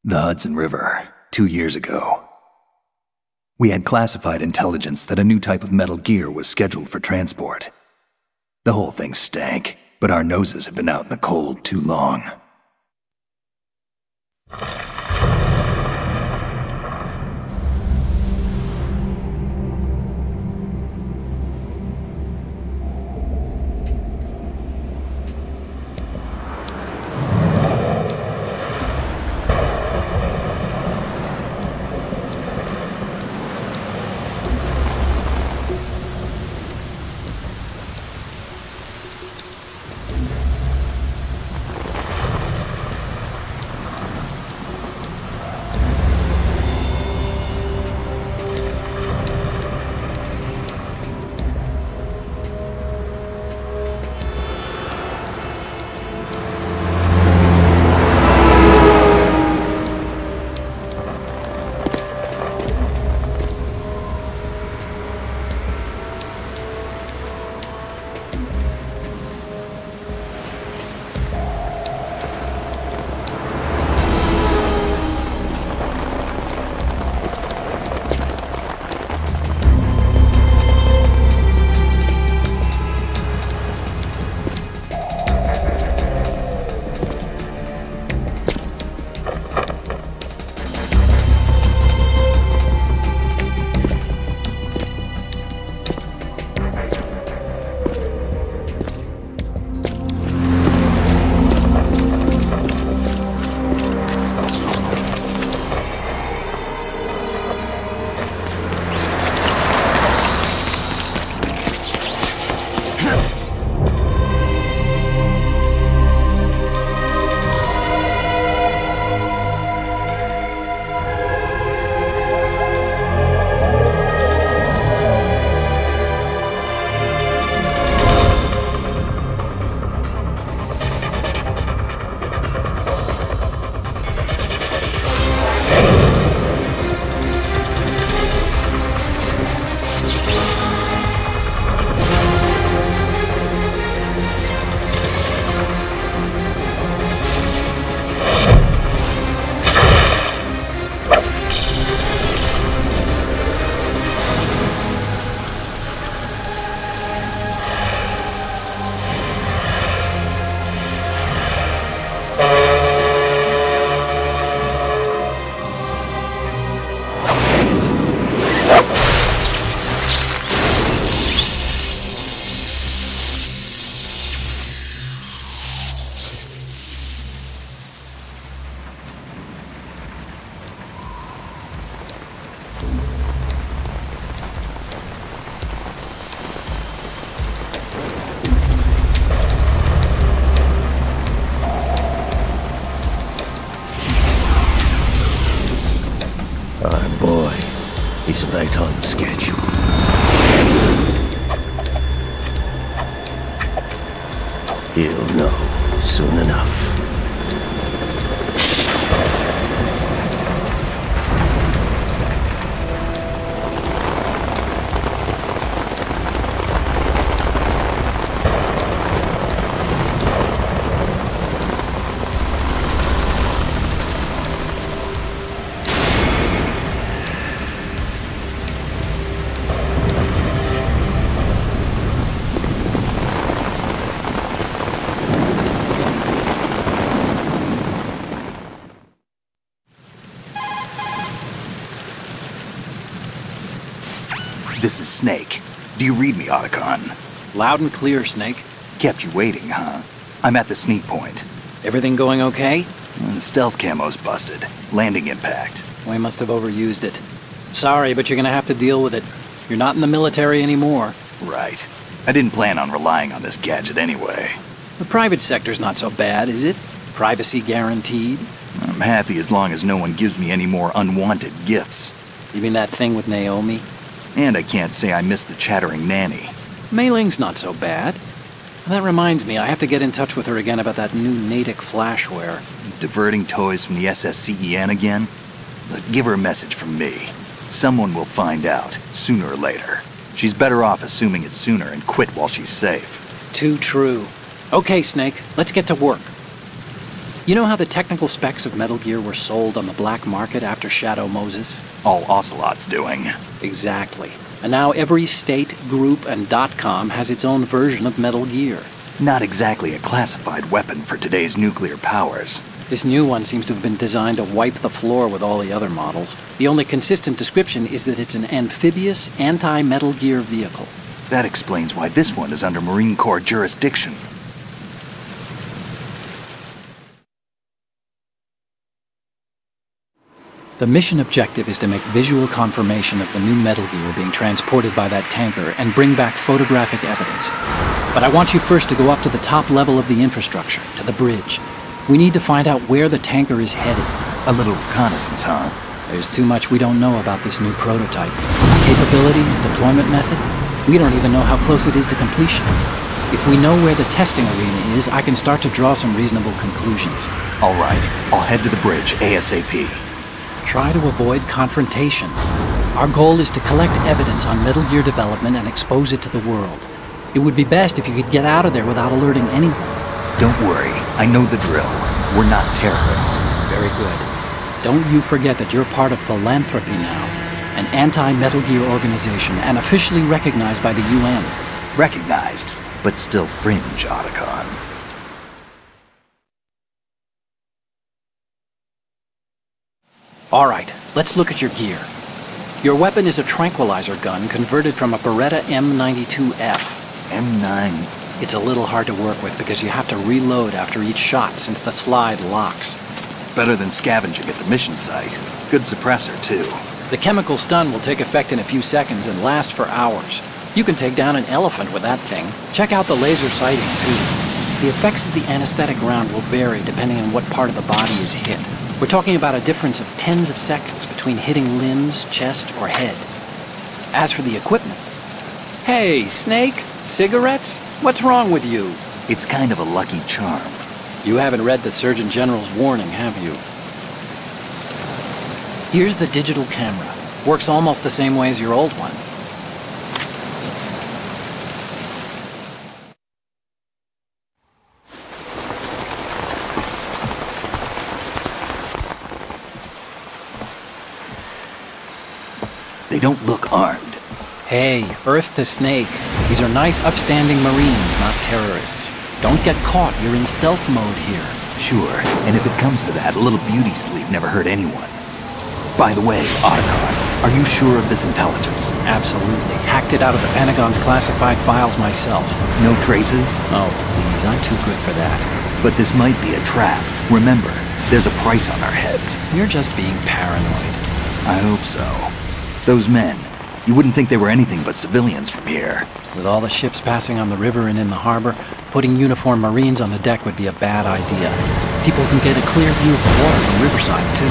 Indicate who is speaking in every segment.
Speaker 1: The Hudson River, 2 years ago. We had classified intelligence that a new type of metal gear was scheduled for transport. The whole thing stank, but our noses had been out in the cold too long.
Speaker 2: Our boy, he's right on schedule. He'll know soon enough.
Speaker 1: This is Snake. Do you read me, Otacon?
Speaker 3: Loud and clear, Snake.
Speaker 1: Kept you waiting, huh? I'm at the sneak point.
Speaker 3: Everything going okay?
Speaker 1: The stealth camo's busted. Landing impact.
Speaker 3: We must have overused it. Sorry, but you're gonna have to deal with it. You're not in the military anymore.
Speaker 1: Right. I didn't plan on relying on this gadget anyway.
Speaker 3: The private sector's not so bad, is it? Privacy guaranteed?
Speaker 1: I'm happy as long as no one gives me any more unwanted gifts.
Speaker 3: You mean that thing with Naomi?
Speaker 1: And I can't say I miss the chattering nanny.
Speaker 3: Mei Ling's not so bad. That reminds me, I have to get in touch with her again about that new Natick flashware.
Speaker 1: Diverting toys from the SSCEN again? But give her a message from me. Someone will find out, sooner or later. She's better off assuming it's sooner and quit while she's safe.
Speaker 3: Too true. Okay, Snake, let's get to work. You know how the technical specs of Metal Gear were sold on the black market after Shadow Moses?
Speaker 1: All Ocelot's doing.
Speaker 3: Exactly. And now every state, group, and .com has its own version of Metal Gear.
Speaker 1: Not exactly a classified weapon for today's nuclear powers.
Speaker 3: This new one seems to have been designed to wipe the floor with all the other models. The only consistent description is that it's an amphibious, anti-Metal Gear vehicle.
Speaker 1: That explains why this one is under Marine Corps jurisdiction.
Speaker 3: The mission objective is to make visual confirmation of the new Metal Gear being transported by that tanker and bring back photographic evidence. But I want you first to go up to the top level of the infrastructure, to the bridge. We need to find out where the tanker is headed.
Speaker 1: A little reconnaissance, huh?
Speaker 3: There's too much we don't know about this new prototype. Capabilities, deployment method. We don't even know how close it is to completion. If we know where the testing arena is, I can start to draw some reasonable conclusions.
Speaker 1: All right, I'll head to the bridge ASAP.
Speaker 3: Try to avoid confrontations. Our goal is to collect evidence on Metal Gear development and expose it to the world. It would be best if you could get out of there without alerting anyone.
Speaker 1: Don't worry, I know the drill. We're not terrorists.
Speaker 3: Very good. Don't you forget that you're part of Philanthropy now, an anti-Metal Gear organization and officially recognized by the UN.
Speaker 1: Recognized, but still fringe, Otacon.
Speaker 3: All right, let's look at your gear. Your weapon is a tranquilizer gun converted from a Beretta M92F.
Speaker 1: M9.
Speaker 3: It's a little hard to work with because you have to reload after each shot since the slide locks.
Speaker 1: Better than scavenging at the mission site. Good suppressor, too.
Speaker 3: The chemical stun will take effect in a few seconds and last for hours. You can take down an elephant with that thing. Check out the laser sighting, too. The effects of the anesthetic round will vary depending on what part of the body is hit. We're talking about a difference of tens of seconds between hitting limbs, chest, or head. As for the equipment... Hey, Snake? Cigarettes? What's wrong with you?
Speaker 1: It's kind of a lucky charm.
Speaker 3: You haven't read the Surgeon General's warning, have you? Here's the digital camera. Works almost the same way as your old one.
Speaker 1: They don't look armed.
Speaker 3: Hey, Earth to Snake. These are nice, upstanding Marines, not terrorists. Don't get caught. You're in stealth mode here.
Speaker 1: Sure, and if it comes to that, a little beauty sleep never hurt anyone. By the way, Otacon, are you sure of this intelligence?
Speaker 3: Absolutely. Hacked it out of the Pentagon's classified files myself.
Speaker 1: No traces?
Speaker 3: Oh, please, I'm too good for that.
Speaker 1: But this might be a trap. Remember, there's a price on our heads.
Speaker 3: You're just being paranoid.
Speaker 1: I hope so. Those men, you wouldn't think they were anything but civilians from here.
Speaker 3: With all the ships passing on the river and in the harbor, putting uniformed Marines on the deck would be a bad idea. People can get a clear view of the water from Riverside, too.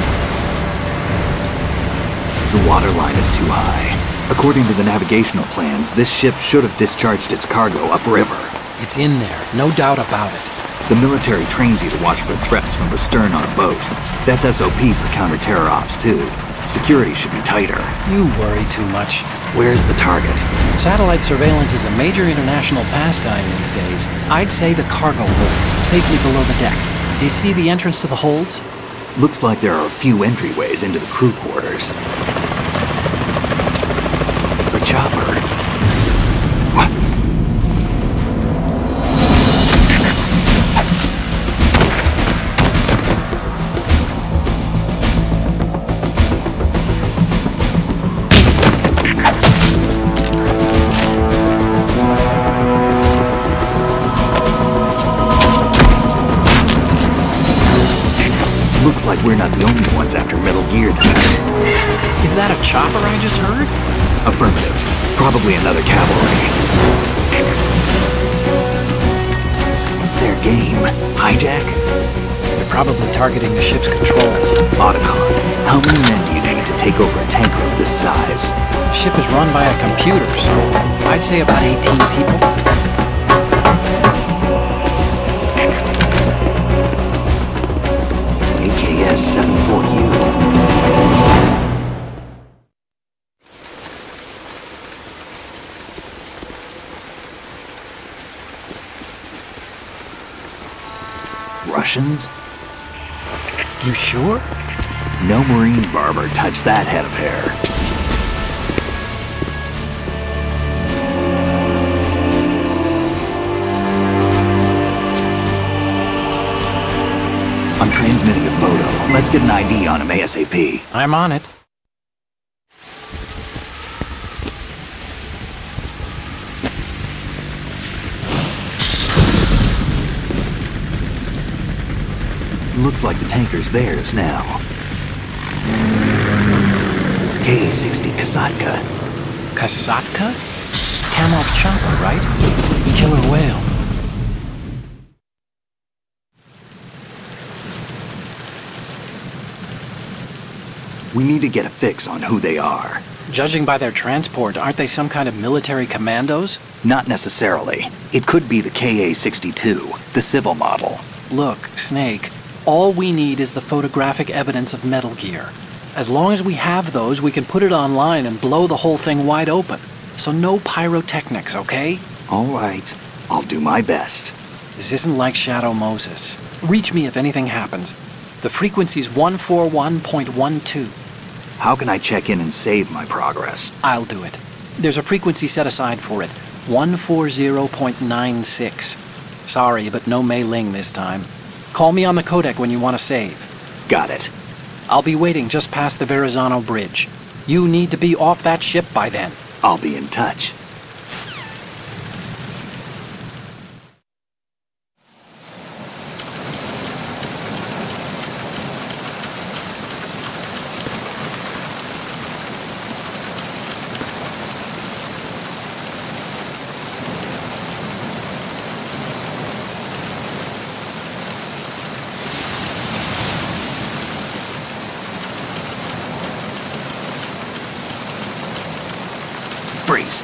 Speaker 1: The water line is too high. According to the navigational plans, this ship should have discharged its cargo upriver.
Speaker 3: It's in there, no doubt about it.
Speaker 1: The military trains you to watch for threats from the stern on a boat. That's SOP for counter-terror ops, too. Security should be tighter.
Speaker 3: You worry too much.
Speaker 1: Where's the target?
Speaker 3: Satellite surveillance is a major international pastime these days. I'd say the cargo holds, safely below the deck. Do you see the entrance to the holds?
Speaker 1: Looks like there are a few entryways into the crew quarters. The chopper. What? Looks like we're not the only ones after Metal Gear tonight.
Speaker 3: Is that a chopper I just heard?
Speaker 1: Affirmative. Probably another cavalry. What's their game? Hijack?
Speaker 3: They're probably targeting the ship's controls.
Speaker 1: Otacon, how many men do you need to take over a tanker of this size?
Speaker 3: The ship is run by a computer, so I'd say about 18 people.
Speaker 1: AKS 74U. Russians?
Speaker 3: You sure?
Speaker 1: No marine barber touched that head of hair. I'm transmitting a photo. Let's get an ID on him ASAP.
Speaker 3: I'm on it.
Speaker 1: Looks like the tanker's theirs now. Ka-60 Kasatka.
Speaker 3: Kasatka? Cam-off chopper, right? Killer whale.
Speaker 1: We need to get a fix on who they are.
Speaker 3: Judging by their transport, aren't they some kind of military commandos?
Speaker 1: Not necessarily. It could be the Ka-62, the civil model.
Speaker 3: Look, Snake, all we need is the photographic evidence of Metal Gear. As long as we have those, we can put it online and blow the whole thing wide open. So no pyrotechnics, okay?
Speaker 1: All right. I'll do my best.
Speaker 3: This isn't like Shadow Moses. Reach me if anything happens. The frequency's 141.12.
Speaker 1: How can I check in and save my progress?
Speaker 3: I'll do it. There's a frequency set aside for it. 140.96. Sorry, but no Mei Ling this time. Call me on the codec when you want to save.
Speaker 1: Got it.
Speaker 3: I'll be waiting just past the Verrazano Bridge. You need to be off that ship by then.
Speaker 1: I'll be in touch. Freeze.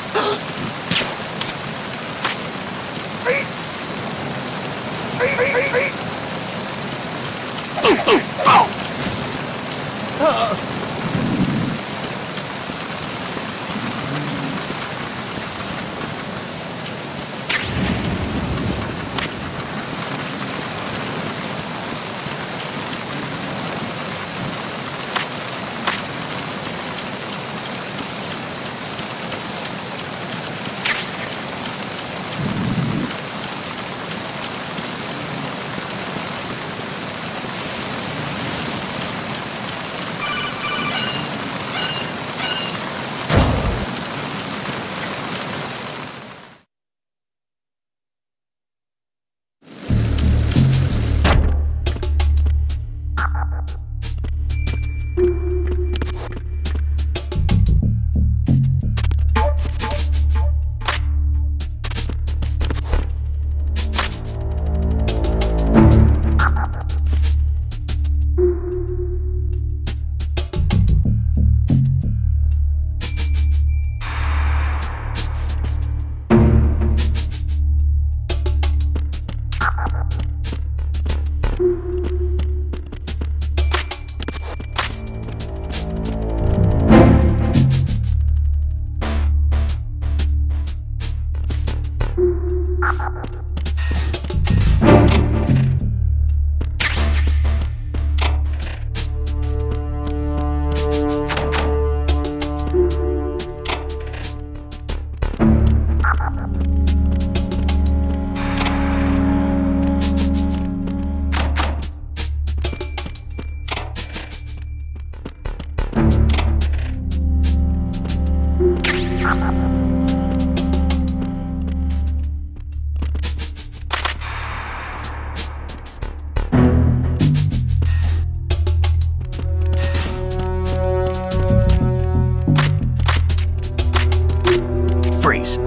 Speaker 1: Freeze.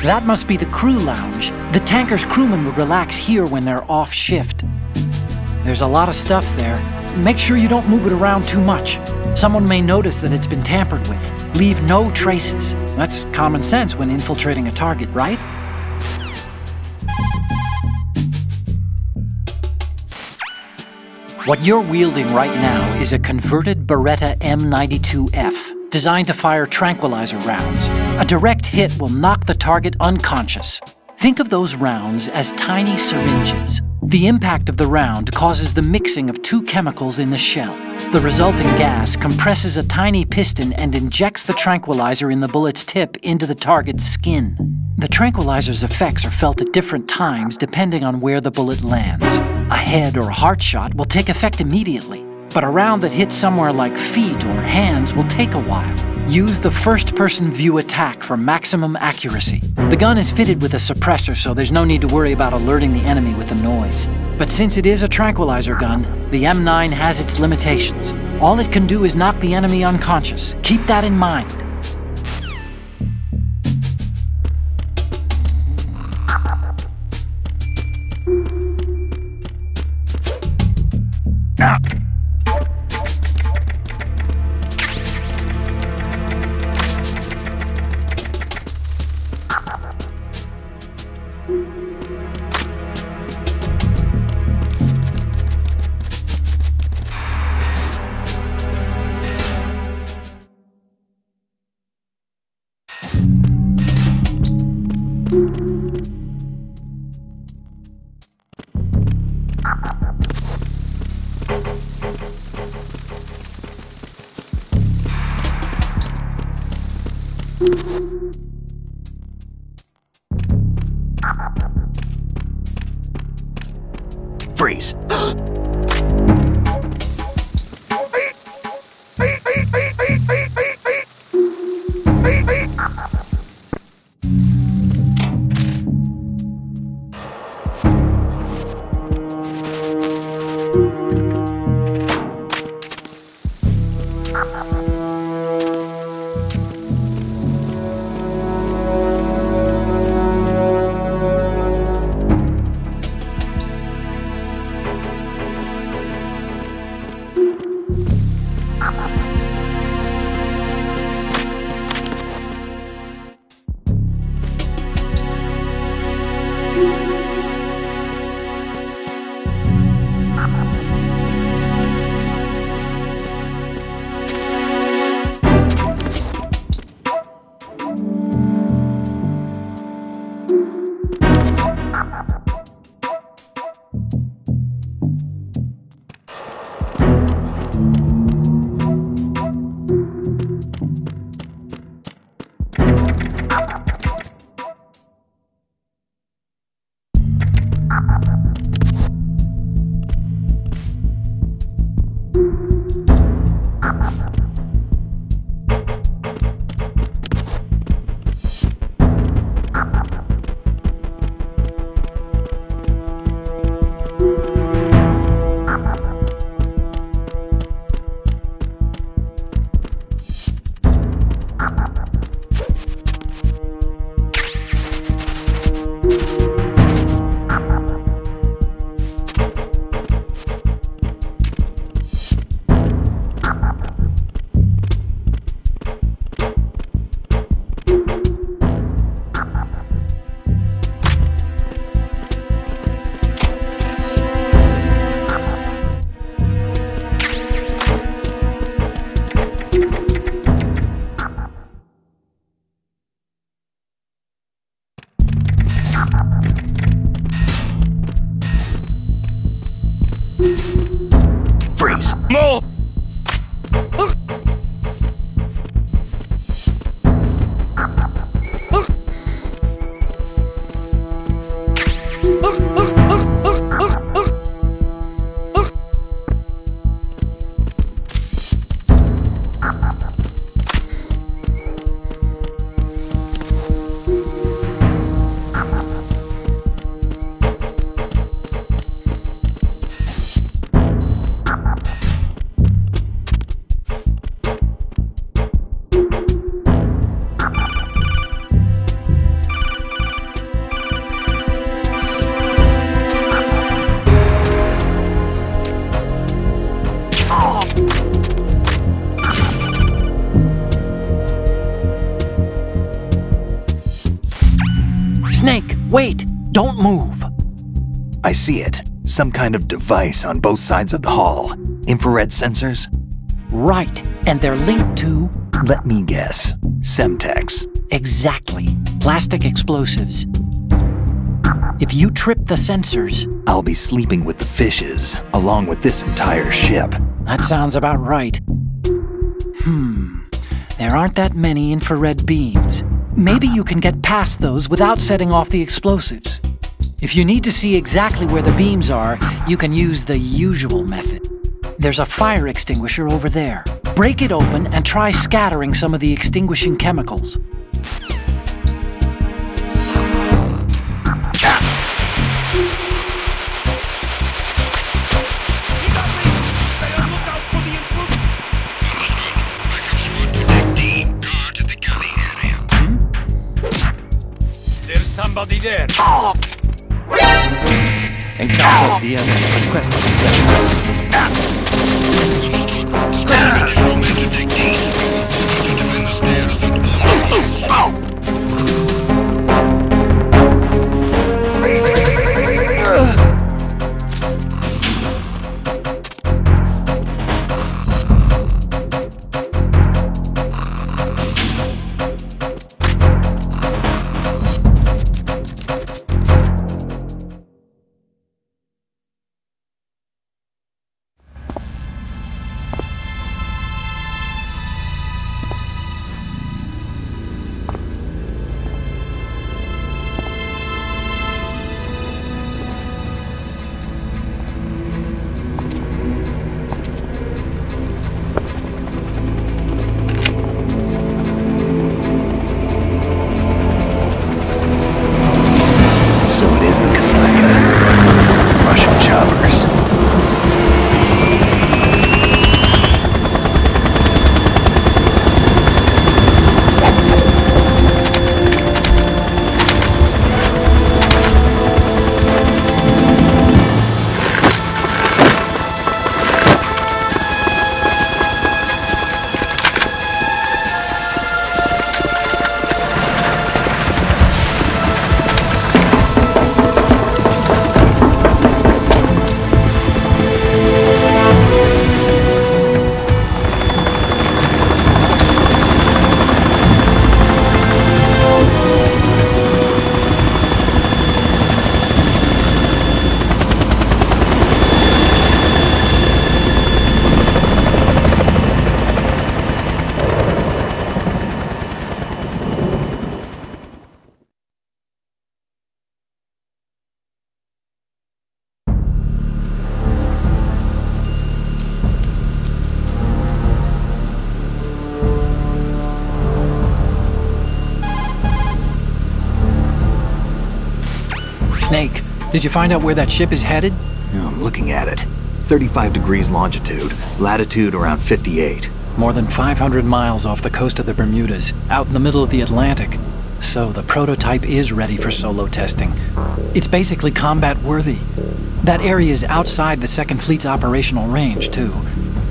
Speaker 3: That must be the crew lounge. The tanker's crewmen would relax here when they're off shift. There's a lot of stuff there. Make sure you don't move it around too much. Someone may notice that it's been tampered with. Leave no traces. That's common sense when infiltrating a target, right? What you're wielding right now is a converted Beretta M92F, designed to fire tranquilizer rounds. A direct hit will knock the target unconscious. Think of those rounds as tiny syringes. The impact of the round causes the mixing of two chemicals in the shell. The resulting gas compresses a tiny piston and injects the tranquilizer in the bullet's tip into the target's skin. The tranquilizer's effects are felt at different times depending on where the bullet lands. A head or heart shot will take effect immediately, but a round that hits somewhere like feet or hands will take a while. Use the first-person view attack for maximum accuracy. The gun is fitted with a suppressor, so there's no need to worry about alerting the enemy with the noise. But since it is a tranquilizer gun, the M9 has its limitations. All it can do is knock the enemy unconscious. Keep that in mind.
Speaker 2: Freeze.
Speaker 3: Wait! Don't move!
Speaker 1: I see it. Some kind of device on both sides of the hall. Infrared sensors?
Speaker 3: Right, and they're linked to...
Speaker 1: Let me guess. Semtex.
Speaker 3: Exactly. Plastic explosives. If you trip the sensors...
Speaker 1: I'll be sleeping with the fishes, along with this entire ship.
Speaker 3: That sounds about right. There aren't that many infrared beams. Maybe you can get past those without setting off the explosives. If you need to see exactly where the beams are, you can use the usual method. There's a fire extinguisher over there. Break it open and try scattering some of the extinguishing chemicals.
Speaker 4: Somebody there.
Speaker 2: Encounter the enemy. Request
Speaker 3: Snake, did you find out where that ship is headed?
Speaker 1: I'm looking at it. 35 degrees longitude, latitude around 58.
Speaker 3: More than 500 miles off the coast of the Bermudas, out in the middle of the Atlantic. So the prototype is ready for solo testing. It's basically combat-worthy. That area is outside the Second Fleet's operational range, too.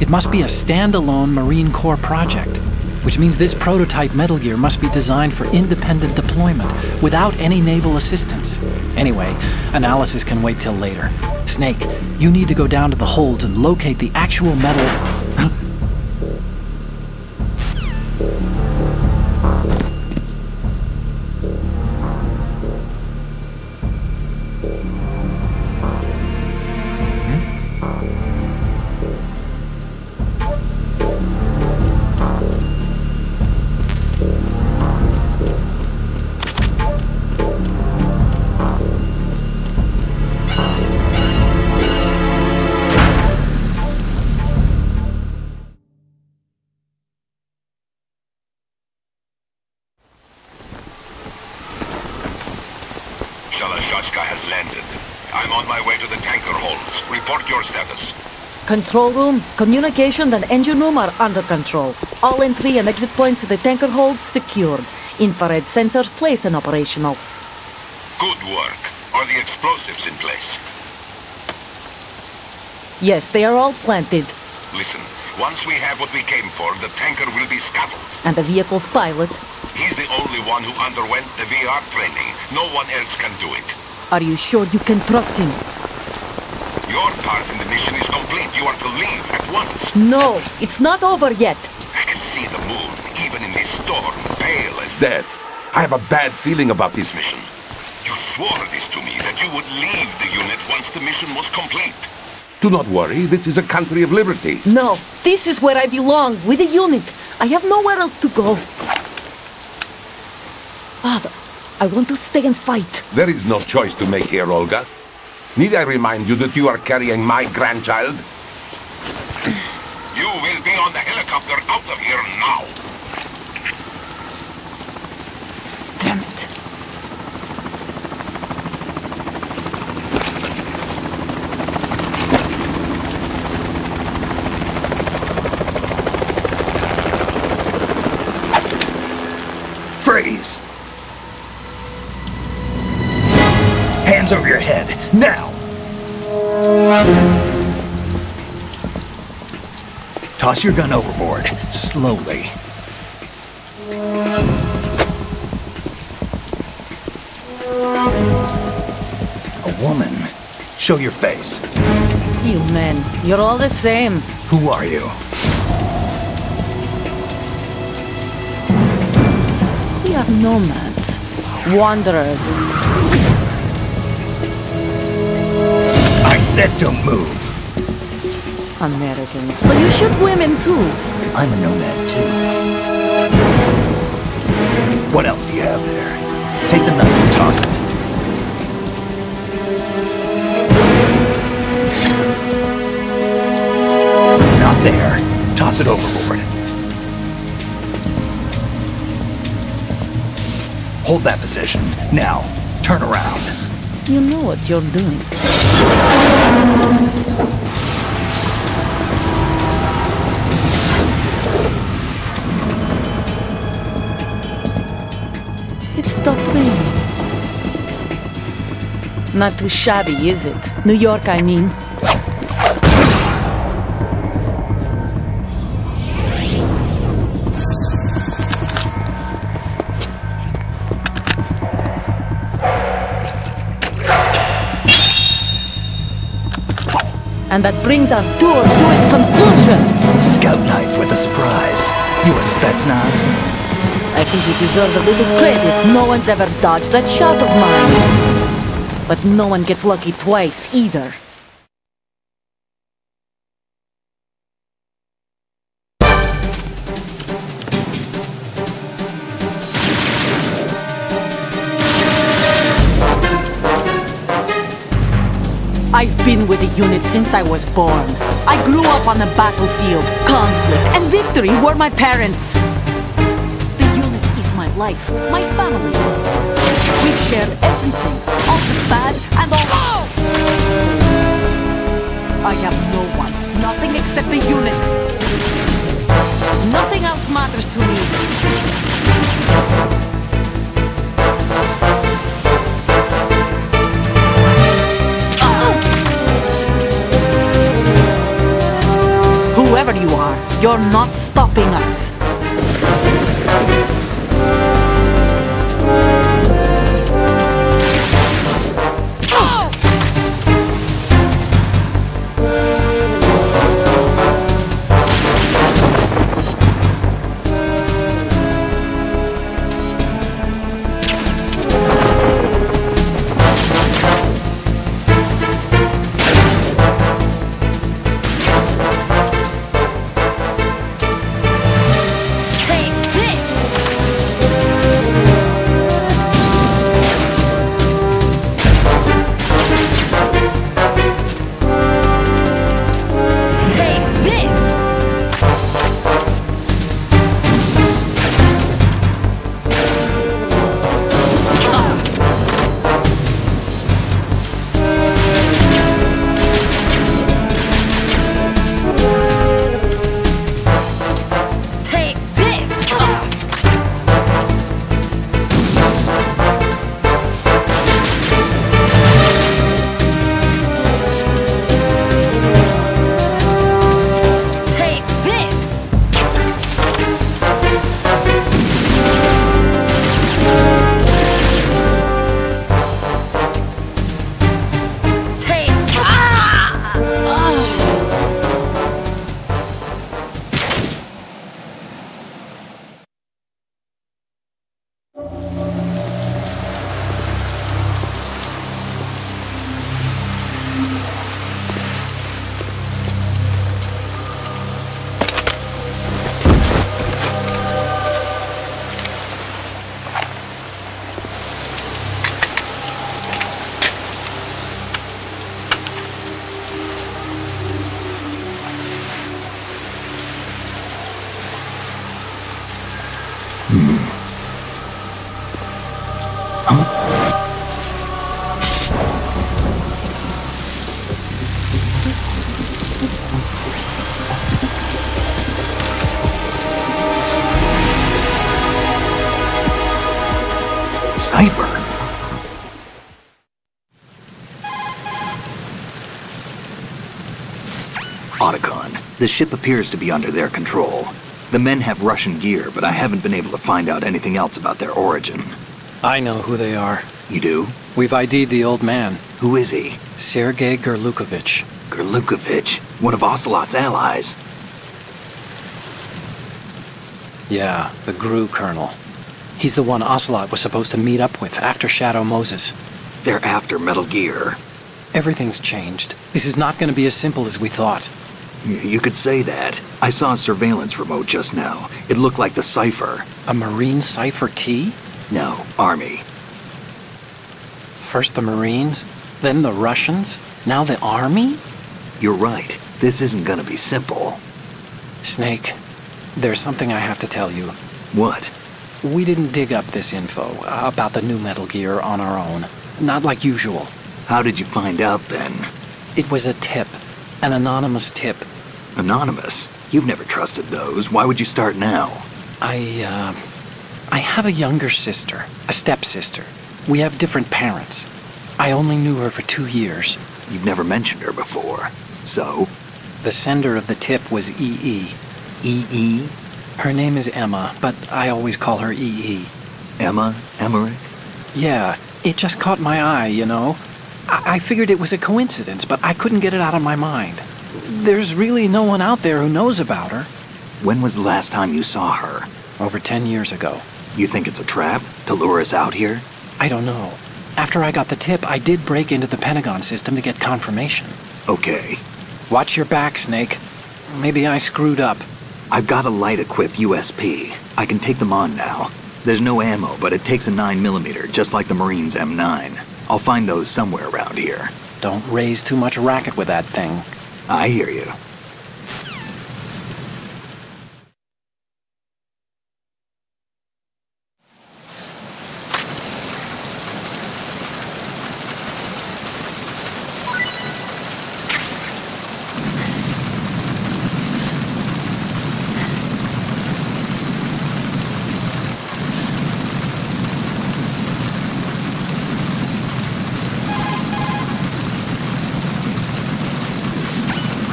Speaker 3: It must be a standalone Marine Corps project, which means this prototype Metal Gear must be designed for independent deployment, without any naval assistance. Anyway, analysis can wait till later. Snake, you need to go down to the holds and locate the actual metal...
Speaker 5: has landed. I'm on my way to the tanker holds. Report your status.
Speaker 6: Control room, communications and engine room are under control. All entry and exit points to the tanker holds secured. Infrared sensors placed and operational.
Speaker 5: Good work. Are the explosives in place?
Speaker 6: Yes, they are all planted.
Speaker 5: Listen, once we have what we came for, the tanker will be scuttled.
Speaker 6: And the vehicle's pilot?
Speaker 5: He's the only one one who underwent the VR training. No one else can do it.
Speaker 6: Are you sure you can trust him?
Speaker 5: Your part in the mission is complete. You are to leave at once.
Speaker 6: No, it's not over yet.
Speaker 5: I can see the moon, even in this storm, pale as
Speaker 4: Death. I have a bad feeling about this mission.
Speaker 5: You swore this to me, that you would leave the unit once the mission was complete.
Speaker 4: Do not worry, this is a country of liberty.
Speaker 6: No, this is where I belong, with the unit. I have nowhere else to go. Father, I want to stay and fight.
Speaker 4: There is no choice to make here, Olga. Need I remind you that you are carrying my grandchild?
Speaker 5: You will be on the helicopter out of here now.
Speaker 6: Damn it.
Speaker 1: Freeze! Hands over your head, now! Toss your gun overboard, slowly. A woman. Show your face.
Speaker 6: You men, you're all the same.
Speaker 1: Who are you?
Speaker 6: We are nomads, wanderers.
Speaker 1: I said don't move.
Speaker 6: Americans, so you shoot women too.
Speaker 1: I'm a nomad too. What else do you have there? Take the knife and toss it. Not there. Toss it overboard. Hold that position. Now, turn around.
Speaker 6: You know what you're doing. It stopped raining. Not too shabby, is it? New York, I mean. And that brings our tour to its conclusion.
Speaker 1: Scout knife with a surprise. You a Spetsnaz?
Speaker 6: I think you deserve a little credit. No one's ever dodged that shot of mine. But no one gets lucky twice, either. I've been with the unit since I was born. I grew up on the battlefield. Conflict and victory were my parents. The unit is my life, my family. We've shared everything, all the bad and all... I have no one, nothing except the unit. Nothing else matters to me. Whoever you are, you're not stopping us.
Speaker 1: Cipher. Otacon, the ship appears to be under their control. The men have Russian gear, but I haven't been able to find out anything else about their origin.
Speaker 3: I know who they are.
Speaker 1: You do?
Speaker 3: We've ID'd the old man,
Speaker 1: Who is he?
Speaker 3: Sergei Gerlukovich.
Speaker 1: Gerlukovich, one of Ocelot's allies.
Speaker 3: Yeah, the GRU colonel. He's the one Ocelot was supposed to meet up with after Shadow Moses.
Speaker 1: They're after Metal Gear.
Speaker 3: Everything's changed. This is not going to be as simple as we thought.
Speaker 1: You could say that. I saw a surveillance remote just now. It looked like the Cipher.
Speaker 3: A Marine Cipher T?
Speaker 1: No, Army.
Speaker 3: First the Marines, then the Russians, now the Army?
Speaker 1: You're right. This isn't gonna be simple.
Speaker 3: Snake, there's something I have to tell you.
Speaker 1: What?
Speaker 3: We didn't dig up this info about the new Metal Gear on our own. Not like usual.
Speaker 1: How did you find out then?
Speaker 3: It was a tip. An anonymous tip.
Speaker 1: Anonymous? You've never trusted those. Why would you start now?
Speaker 3: I have a younger sister, a stepsister. We have different parents. I only knew her for 2 years.
Speaker 1: You've never mentioned her before. So?
Speaker 3: The sender of the tip was EE.
Speaker 1: EE?
Speaker 3: Her name is Emma, but I always call her EE.
Speaker 1: Emma? Emmerich?
Speaker 3: Yeah, it just caught my eye, you know? I figured it was a coincidence, but I couldn't get it out of my mind. There's really no one out there who knows about her.
Speaker 1: When was the last time you saw her?
Speaker 3: Over 10 years ago.
Speaker 1: You think it's a trap? To lure us out here?
Speaker 3: I don't know. After I got the tip, I did break into the Pentagon system to get confirmation.
Speaker 1: Okay.
Speaker 3: Watch your back, Snake. Maybe I screwed up.
Speaker 1: I've got a light-equipped USP. I can take them on now. There's no ammo, but it takes a 9mm, just like the Marines' M9. I'll find those somewhere around here.
Speaker 3: Don't raise too much racket with that thing.
Speaker 1: I hear you.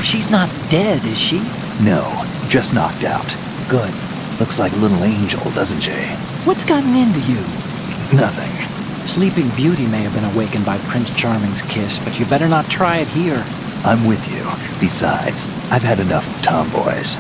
Speaker 7: She's not dead, is she?
Speaker 1: No, just knocked out.
Speaker 7: Good.
Speaker 1: Looks like a little angel, doesn't she?
Speaker 7: What's gotten into you?
Speaker 1: Nothing.
Speaker 7: Sleeping Beauty may have been awakened by Prince Charming's kiss, but you better not try it here.
Speaker 1: I'm with you. Besides, I've had enough of tomboys.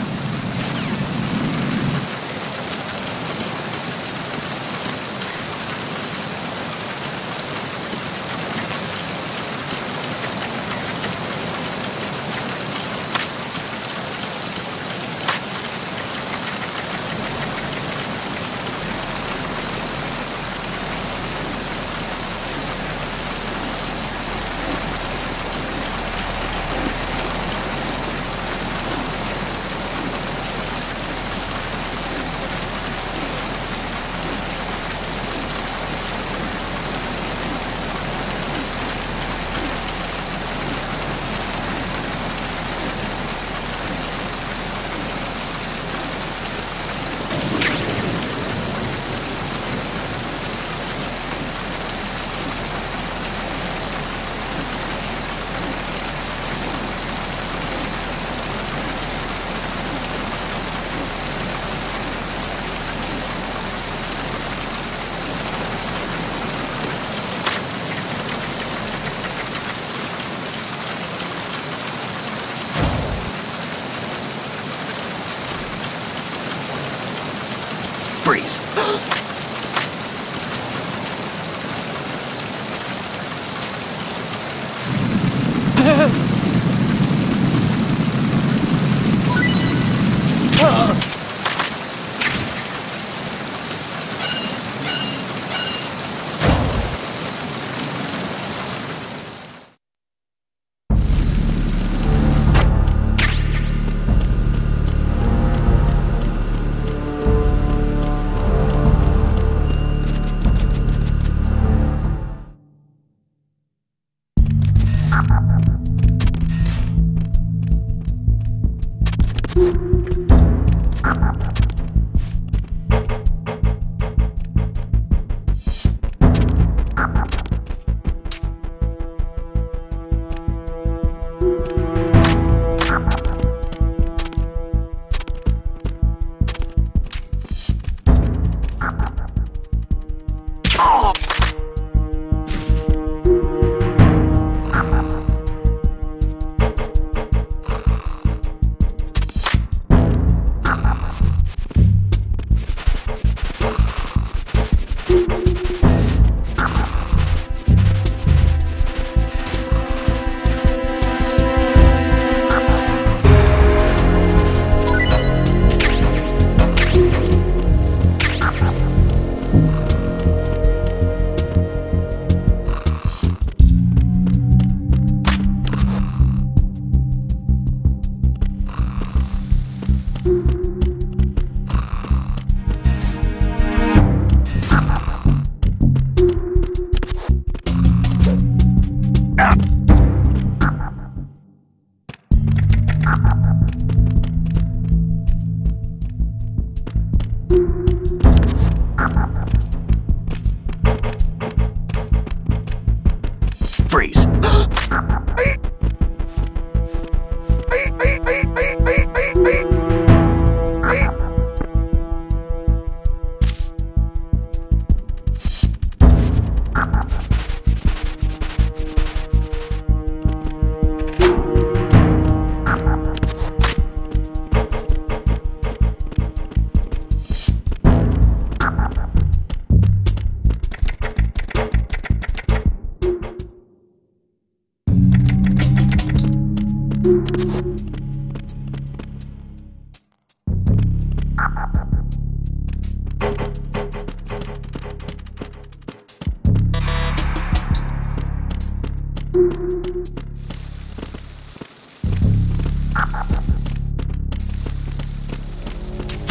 Speaker 1: Freeze.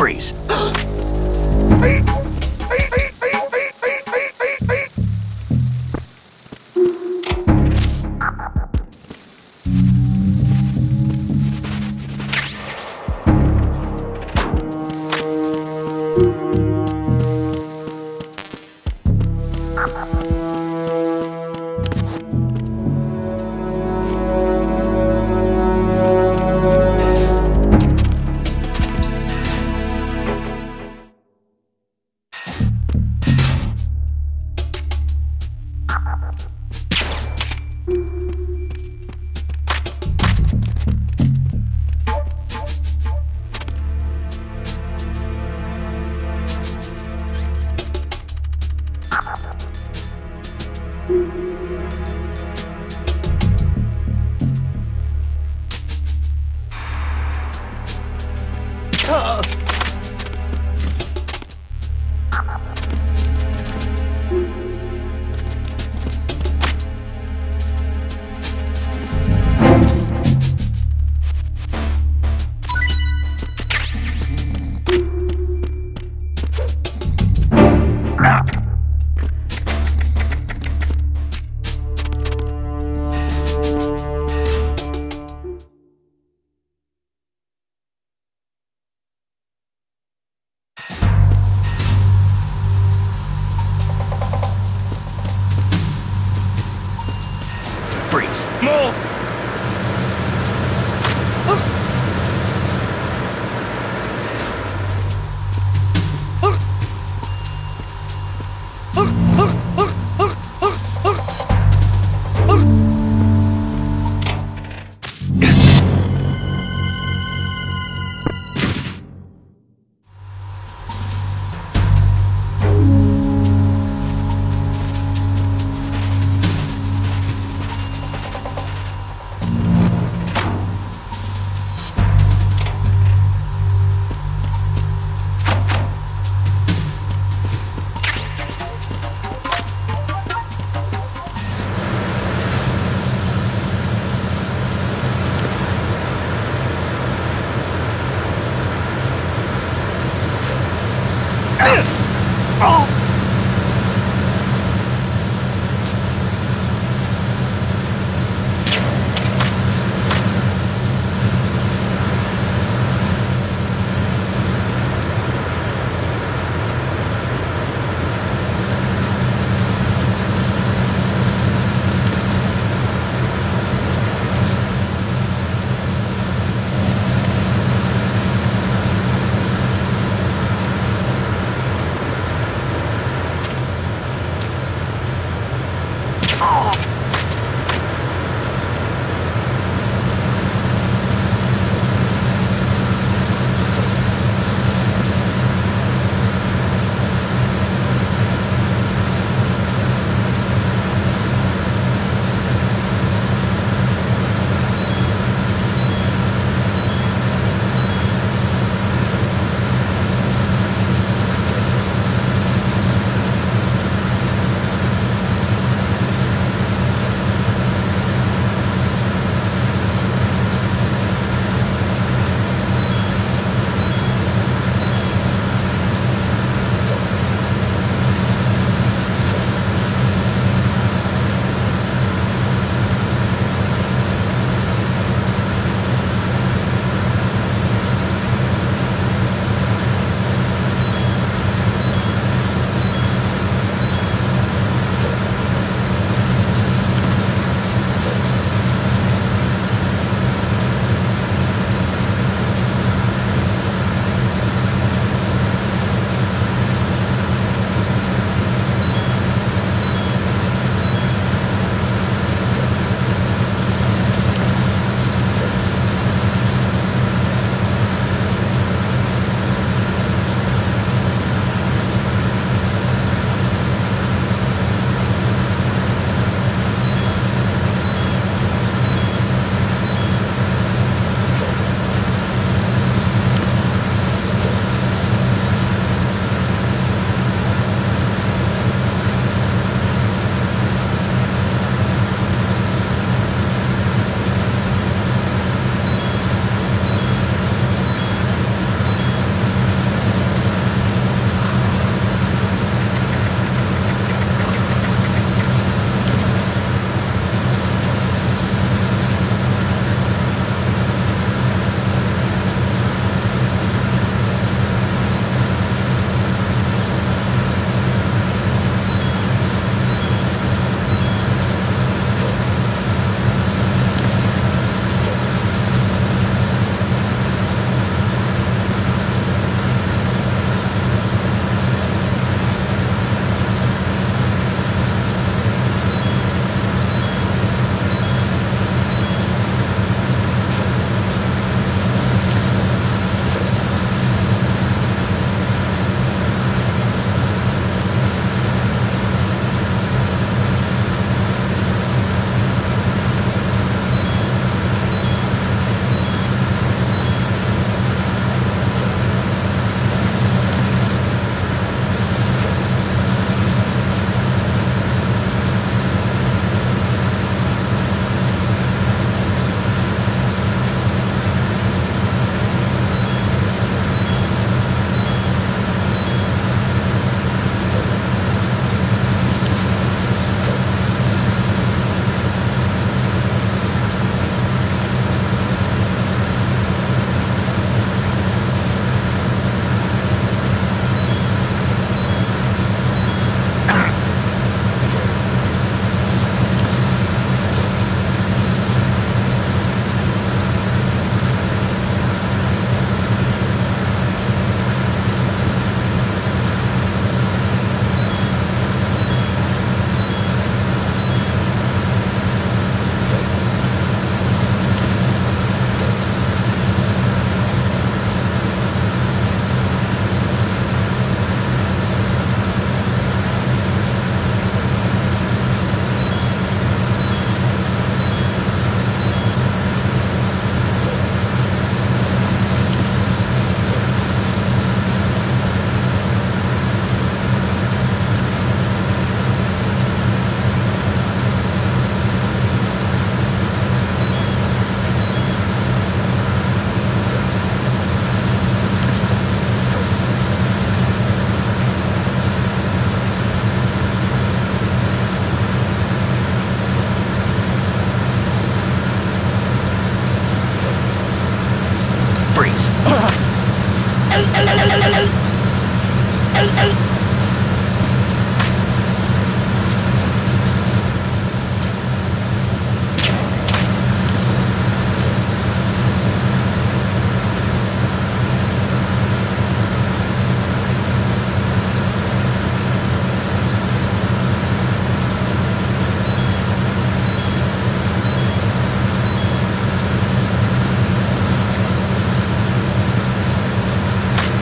Speaker 2: Freeze. Freeze. More!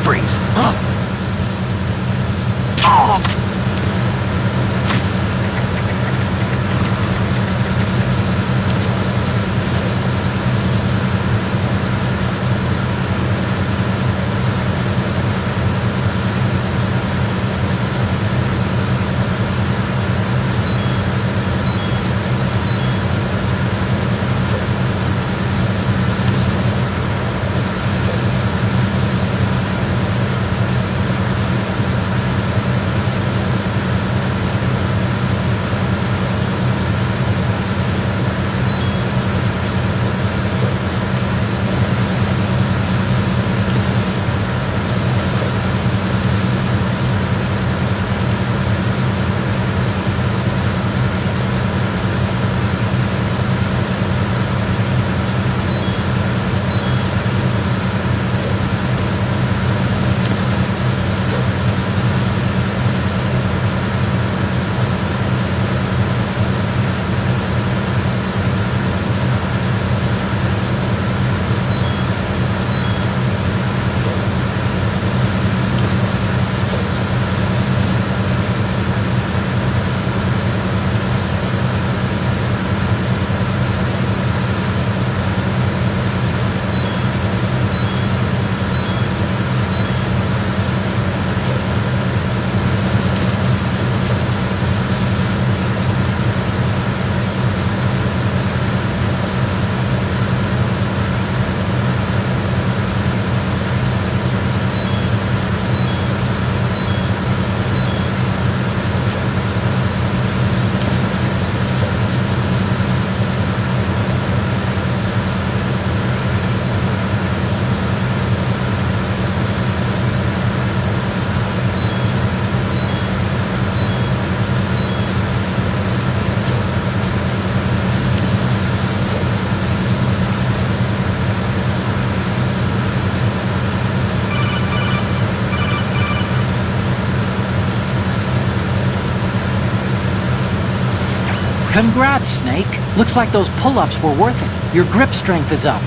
Speaker 1: Freeze.
Speaker 3: Congrats, Snake. Looks like those pull-ups were worth it. Your grip strength is up.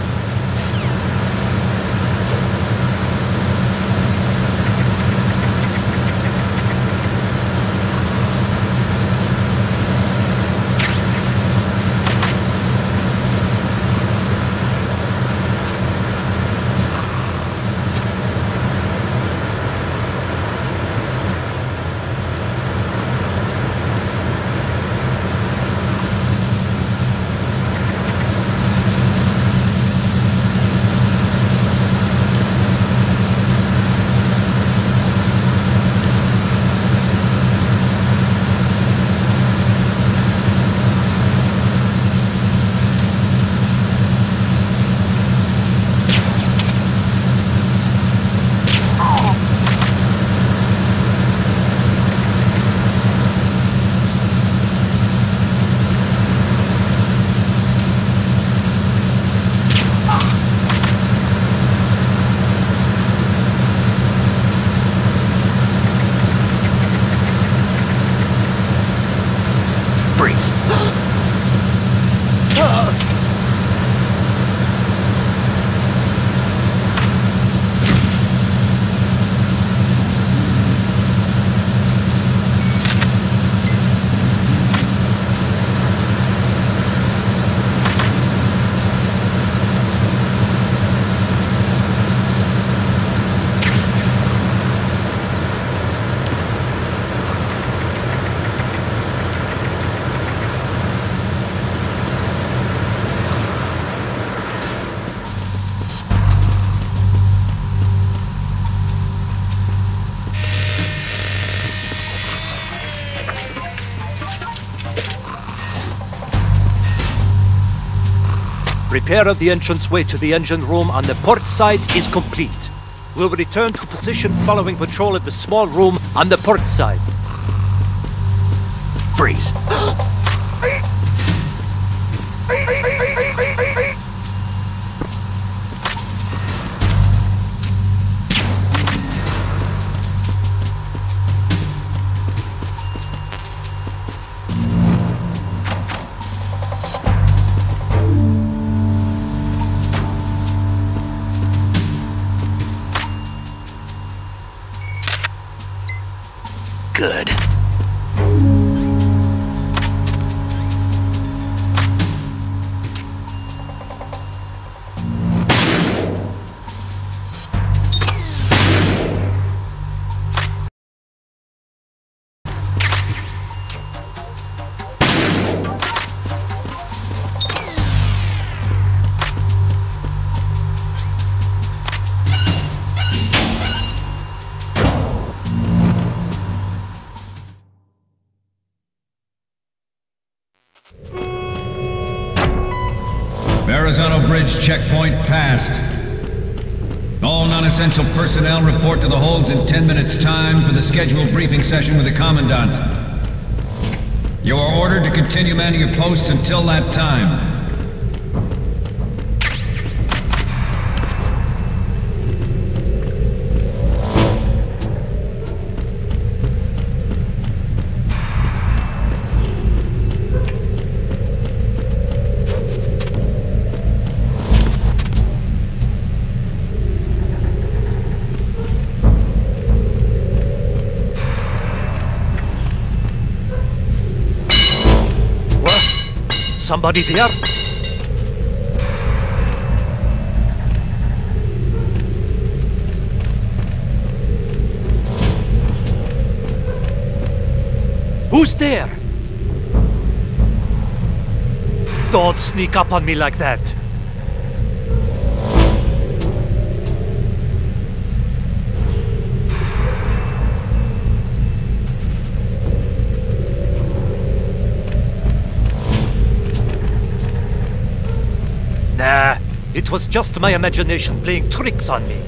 Speaker 8: Repair of the entranceway to the engine room on the port side is complete. We'll return to position following patrol at the small room On the port side.
Speaker 1: Freeze. Good.
Speaker 9: Verrazano Bridge checkpoint passed. All non-essential personnel report to the holds in 10 minutes' time for the scheduled briefing session with the Commandant. You are ordered to continue manning your posts until that time.
Speaker 8: Somebody there? Who's there? Don't sneak up on me like that. Nah, it was just my imagination playing tricks on me.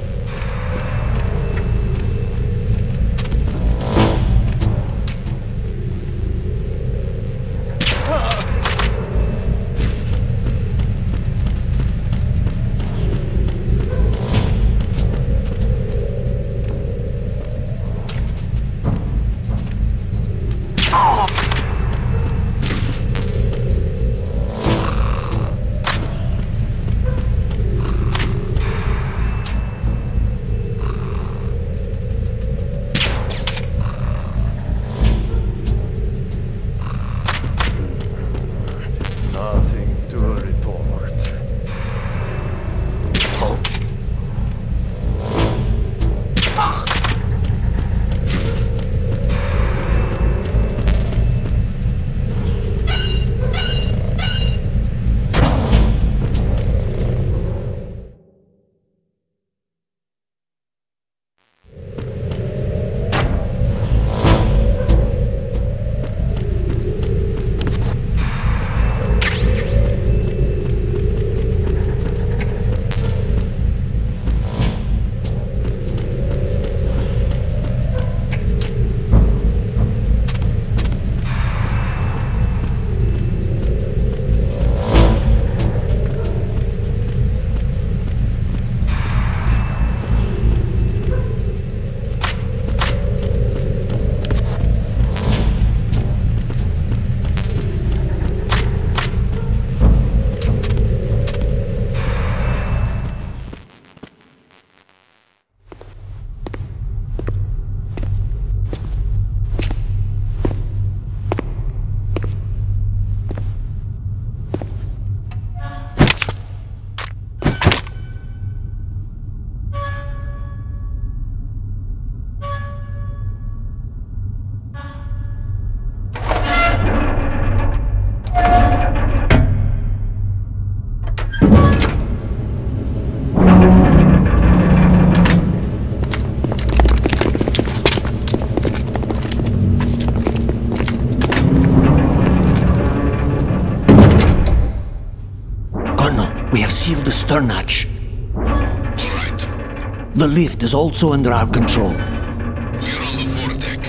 Speaker 2: We have sealed the stern hatch.
Speaker 5: All right.
Speaker 2: The lift is also under our control.
Speaker 5: We're on the foredeck.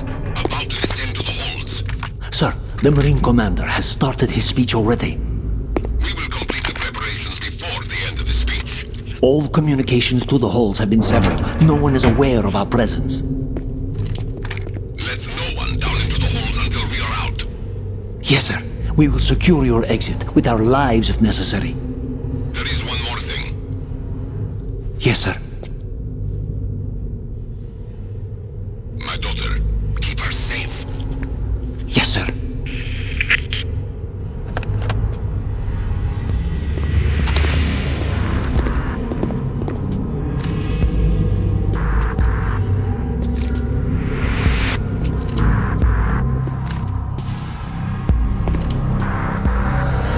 Speaker 2: Sir, the Marine Commander has started his speech already.
Speaker 5: We will complete the preparations before the end of the speech.
Speaker 2: All communications to the holds have been severed. No one is aware of our presence.
Speaker 5: Let no one down into the holds until we are out.
Speaker 2: Yes, sir. We will secure your exit with our lives if necessary.
Speaker 5: There is one more thing.
Speaker 2: Yes, sir.
Speaker 5: My daughter, keep her safe.
Speaker 2: Yes, sir.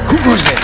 Speaker 1: Who goes there?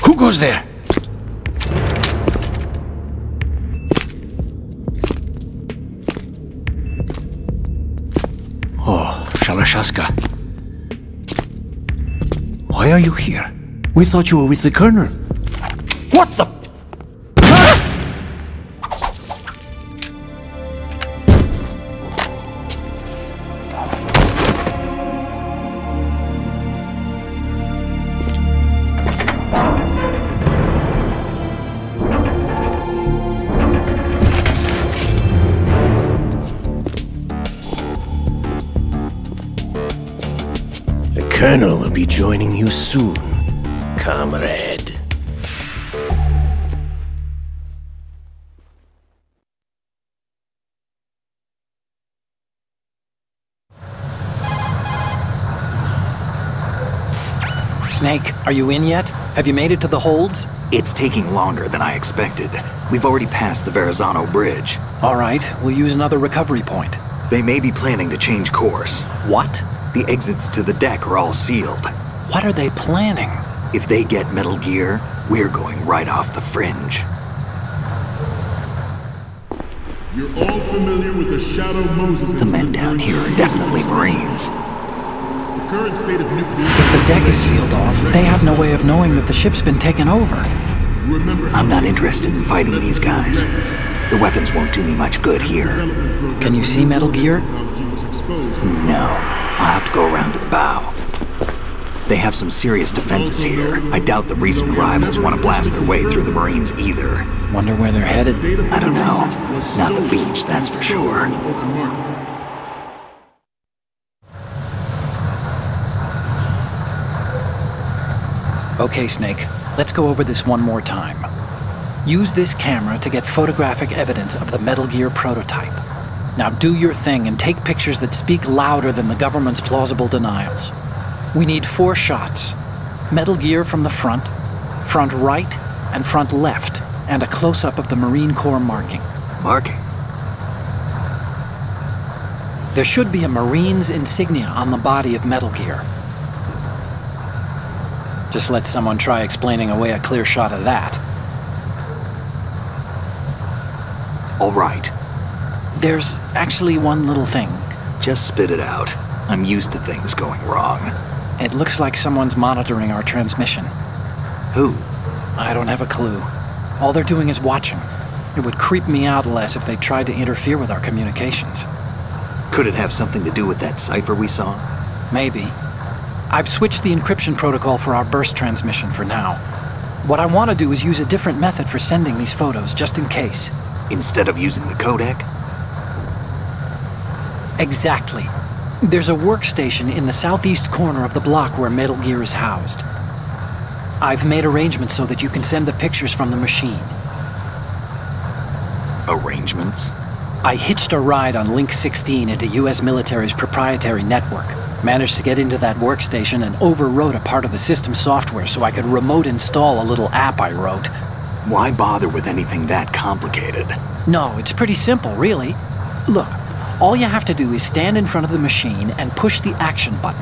Speaker 2: Who goes there? Oh, Shalashaska. Why are you here? We thought you were with the Colonel. What the...
Speaker 10: The Colonel will be joining you soon, comrade.
Speaker 3: Snake, are you in yet? Have you made it to the holds?
Speaker 1: It's taking longer than I expected. We've already passed the Verrazano Bridge.
Speaker 3: All right, we'll use another recovery point.
Speaker 1: They may be planning to change course.
Speaker 3: What?
Speaker 1: The exits to the deck are all sealed.
Speaker 3: What are they planning?
Speaker 1: If they get Metal Gear, we're going right off the fringe.
Speaker 11: You're all familiar with the Shadow Moses
Speaker 1: The men down here are definitely Marines.
Speaker 11: The current state of nuclear...
Speaker 3: If the deck is sealed off, they have no way of knowing that the ship's been taken over.
Speaker 1: I'm not interested in fighting these guys. The weapons won't do me much good here.
Speaker 3: Can you see Metal Gear?
Speaker 1: No. I'll have to go around to the bow. They have some serious defenses here. I doubt the recent arrivals want to blast their way through the Marines either.
Speaker 3: Wonder where they're headed?
Speaker 1: I don't know. Not the beach, that's for sure.
Speaker 3: Okay, Snake. Let's go over this one more time. Use this camera to get photographic evidence of the Metal Gear prototype. Now do your thing and take pictures that speak louder than the government's plausible denials. We need 4 shots. Metal Gear from the front right, and front left, and a close-up of the Marine Corps marking.
Speaker 1: Marking?
Speaker 3: There should be a Marine's insignia on the body of Metal Gear. Just let someone try explaining away a clear shot of that.
Speaker 1: All right.
Speaker 3: There's actually one little thing.
Speaker 1: Just spit it out. I'm used to things going wrong.
Speaker 3: It looks like someone's monitoring our transmission.
Speaker 1: Who?
Speaker 3: I don't have a clue. All they're doing is watching. It would creep me out less if they tried to interfere with our communications.
Speaker 1: Could it have something to do with that cipher we saw?
Speaker 3: Maybe. I've switched the encryption protocol for our burst transmission for now. What I want to do is use a different method for sending these photos, just in case.
Speaker 1: Instead of using the codec?
Speaker 3: Exactly. There's a workstation in the southeast corner of the block where Metal Gear is housed. I've made arrangements so that you can send the pictures from the machine.
Speaker 1: Arrangements?
Speaker 3: I hitched a ride on Link 16 into US military's proprietary network. Managed to get into that workstation and overwrote a part of the system software so I could remote install a little app I wrote.
Speaker 1: Why bother with anything that complicated?
Speaker 3: No, it's pretty simple, really. Look, all you have to do is stand in front of the machine and push the action button.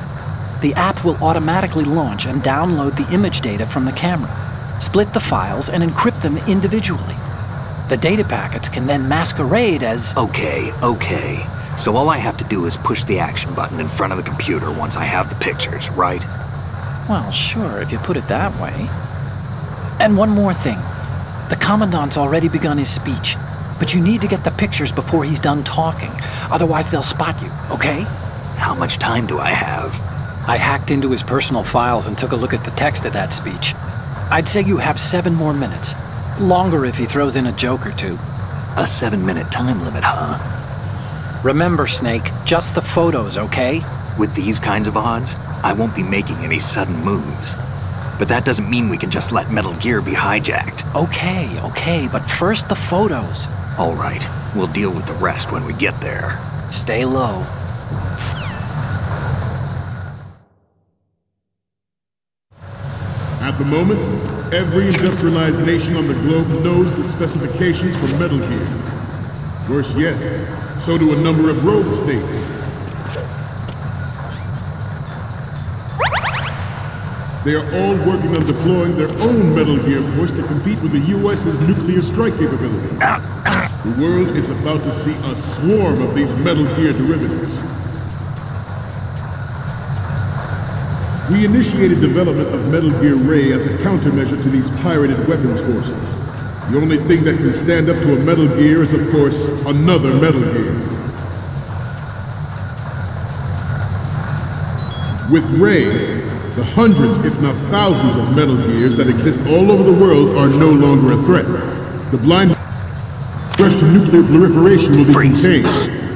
Speaker 3: The app will automatically launch and download the image data from the camera, split the files, and encrypt them individually. The data packets can then masquerade as...
Speaker 1: Okay. So all I have to do is push the action button in front of the computer once I have the pictures, right?
Speaker 3: Well, sure, if you put it that way. And one more thing. The Commandant's already begun his speech, but you need to get the pictures before he's done talking. Otherwise, they'll spot you, okay?
Speaker 1: How much time do I have?
Speaker 3: I hacked into his personal files and took a look at the text of that speech. I'd say you have 7 more minutes. Longer if he throws in a joke or two.
Speaker 1: A 7-minute time limit, huh?
Speaker 3: Remember, Snake, just the photos, okay?
Speaker 1: With these kinds of odds, I won't be making any sudden moves. But that doesn't mean we can just let Metal Gear be hijacked.
Speaker 3: Okay, but first the photos.
Speaker 1: All right, we'll deal with the rest when we get there.
Speaker 3: Stay low.
Speaker 11: At the moment, every industrialized nation on the globe knows the specifications for Metal Gear. Worse yet, so do a number of rogue states. They are all working on deploying their own Metal Gear force to compete with the U.S.'s nuclear strike capability. The world is about to see a swarm of these Metal Gear derivatives. We initiated development of Metal Gear Ray as a countermeasure to these pirated weapons forces. The only thing that can stand up to a Metal Gear is, of course, another Metal Gear. With Ray, the hundreds, if not thousands, of Metal Gears that exist all over the world are no longer a threat. The blind rush to nuclear proliferation will be contained,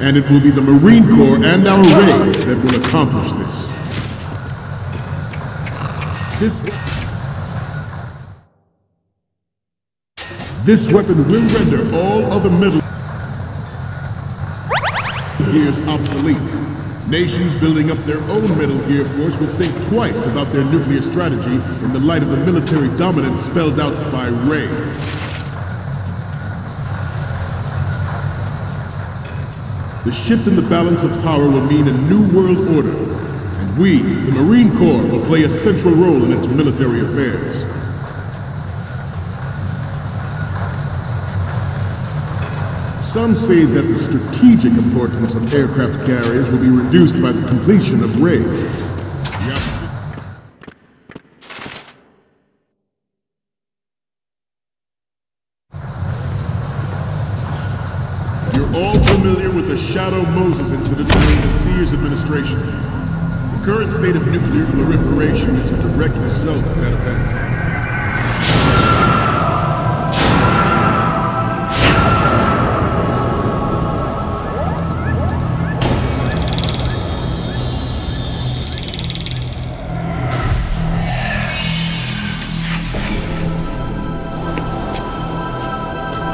Speaker 11: and it will be the Marine Corps and our Ray that will accomplish this. This weapon will render all other Metal Gears obsolete. Nations building up their own Metal Gear force will think twice about their nuclear strategy in the light of the military dominance spelled out by Ray. The shift in the balance of power will mean a new world order, and We, the Marine Corps, will play a central role in its military affairs. Some say that the strategic importance of aircraft carriers will be reduced by the completion of Ray. You're all familiar with the Shadow Moses incident during the Sears administration. The current state of nuclear proliferation is a direct result of that event.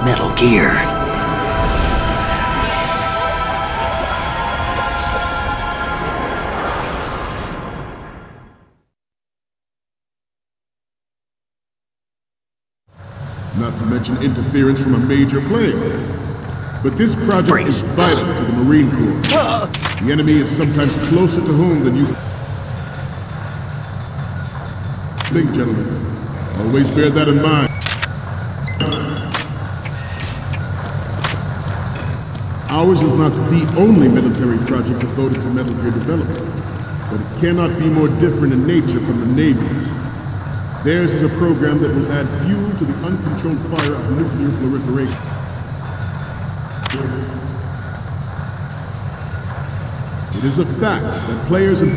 Speaker 1: Metal Gear.
Speaker 11: Not to mention interference from a major player. But this project is vital to the Marine Corps. The enemy is sometimes closer to home than you think, gentlemen. Always bear that in mind. Ours is not the only military project devoted to Metal Gear development, but it cannot be more different in nature from the Navy's. Theirs is a program that will add fuel to the uncontrolled fire of nuclear proliferation. It is a fact that players in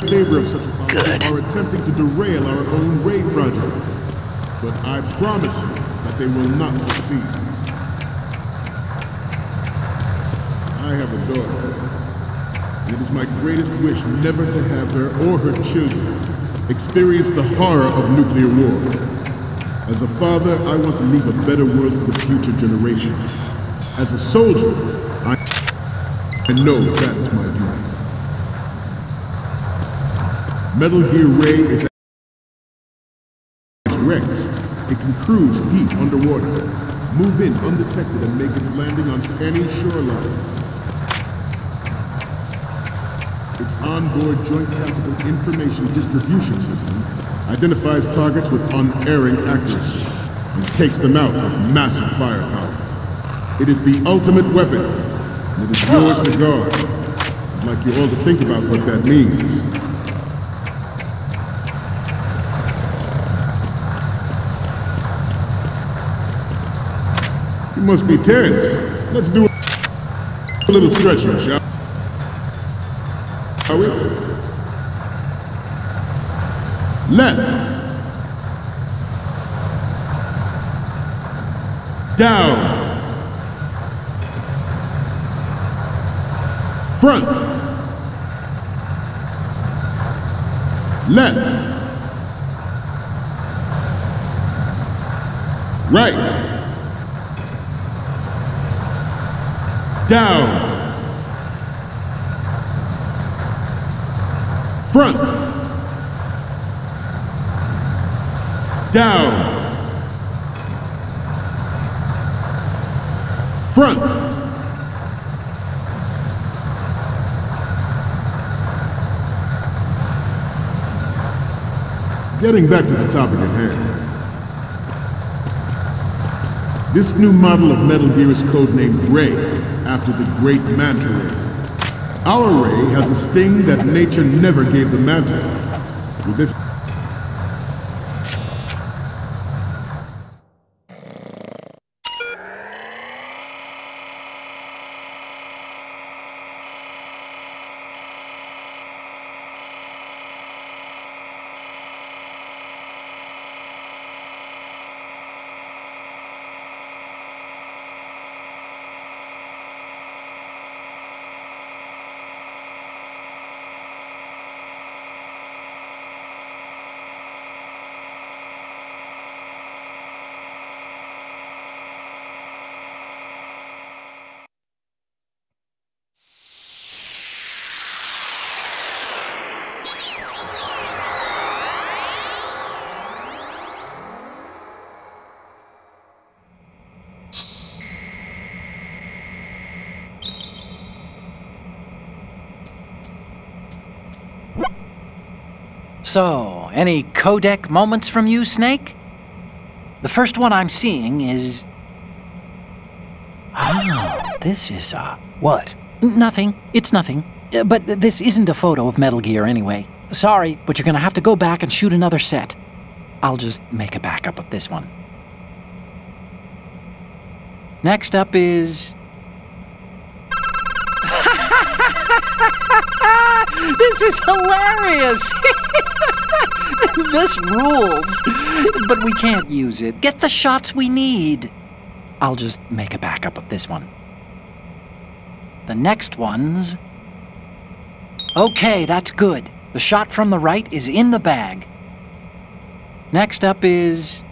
Speaker 11: favor of such a policy are attempting to derail our own Ray project. But I promise you that they will not succeed. I have a daughter. It is my greatest wish never to have her or her children experience the horror of nuclear war. As a father, I want to leave a better world for the future generations. As a soldier, I know that is my duty. Metal Gear Ray is Rex. It can cruise deep underwater, move in undetected and make its landing on any shoreline. Its onboard Joint Tactical Information Distribution System identifies targets with unerring accuracy and takes them out with massive firepower. It is the ultimate weapon, and it is yours to guard. I'd like you all to think about what that means. You must be tense. Let's do a little stretching, shall we? Left. Down. Front. Left. Right. Down. Front. Down. Front. Getting back to the topic at hand. This new model of Metal Gear is codenamed Ray, after the great Manta Ray. Our Ray has a sting that nature never gave the Manta. With this
Speaker 3: So, any codec moments from you, Snake? The first one I'm seeing is... Oh, this is
Speaker 1: What?
Speaker 3: Nothing. It's nothing. But this isn't a photo of Metal Gear anyway. Sorry, but you're gonna have to go back and shoot another set. I'll just make a backup of this one. Next up is... This is hilarious! This rules. But we can't use it. Get the shots we need. I'll just make a backup of this one. The next one's... Okay, that's good. The shot from the right is in the bag. Next up is...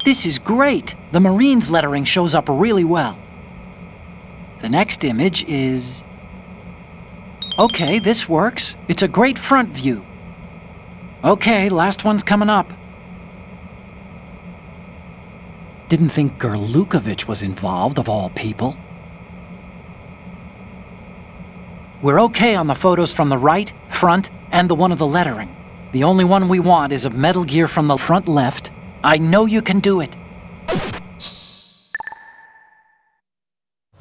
Speaker 3: This is great! The Marines lettering shows up really well. The next image is... Okay, this works. It's a great front view. Okay, last one's coming up. Didn't think Gerlukovich was involved, of all people. We're okay on the photos from the right, front, and the one of the lettering. The only one we want is of Metal Gear from the front left. I know you can do it.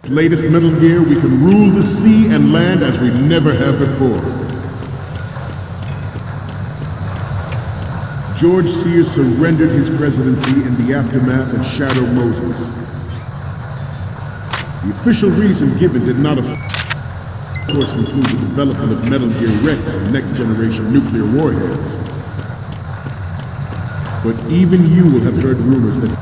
Speaker 11: Latest Metal Gear, we can rule the sea and land as we never have before. George Sears surrendered his presidency in the aftermath of Shadow Moses. The official reason given did not, of course, include the development of Metal Gear Rex and next-generation nuclear warheads. But even you will have heard rumors that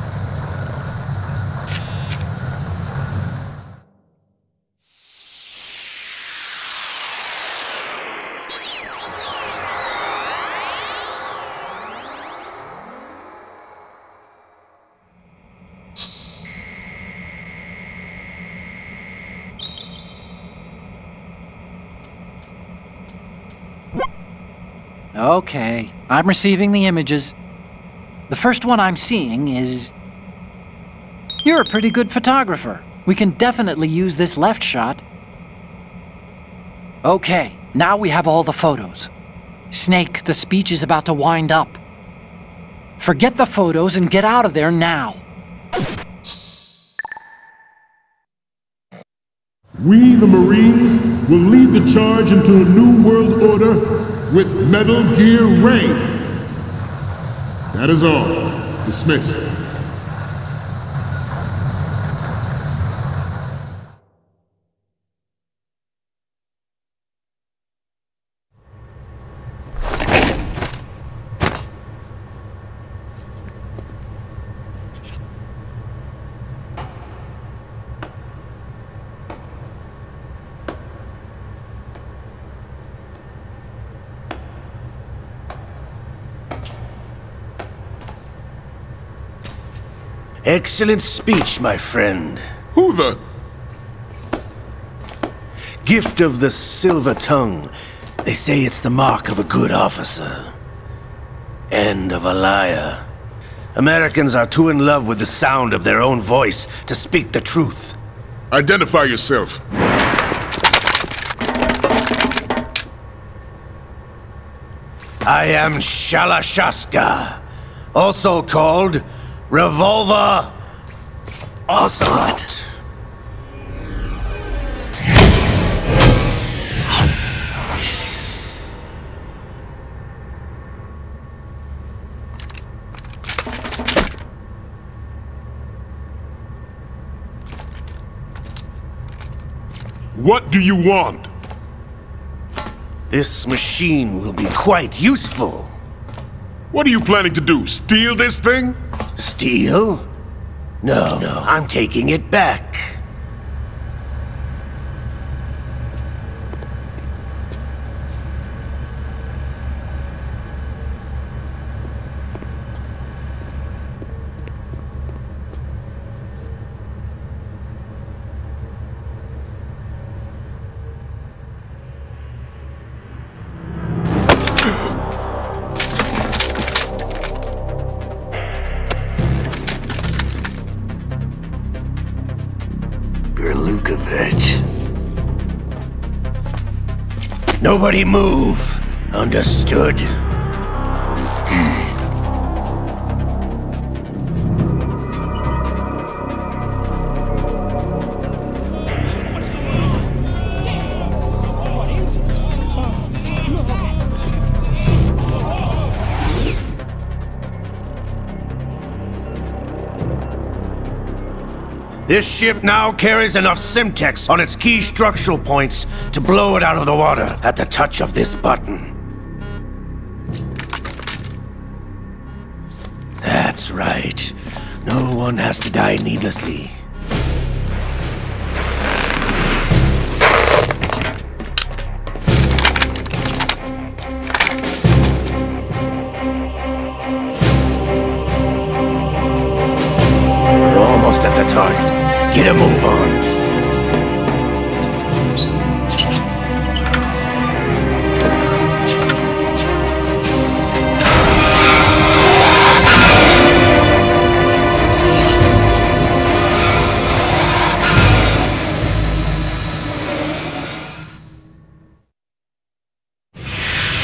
Speaker 3: Okay, I'm receiving the images. The first one I'm seeing is... You're a pretty good photographer. We can definitely use this left shot. Okay, now we have all the photos. Snake, the speech is about to wind up. Forget the photos and get out of there now.
Speaker 11: we, the Marines, will lead the charge into a new world order with Metal Gear Ray. That is all. Dismissed.
Speaker 10: Excellent speech, my friend.
Speaker 11: Who the?
Speaker 10: Gift of the silver tongue. They say it's the mark of a good officer. And of a liar. Americans are too in love with the sound of their own voice to speak the truth.
Speaker 11: Identify yourself.
Speaker 10: I am Shalashaska, also called Revolver Ocelot.
Speaker 11: What do you want?
Speaker 10: This machine will be quite useful.
Speaker 11: What are you planning to do? Steal this thing?
Speaker 10: Steal? No, I'm taking it back. Gerlukovich. Nobody move! Understood. This ship now carries enough Simtex on its key structural points to blow it out of the water at the touch of this button. That's right. No one has to die needlessly. We're almost at the target. Get a move on.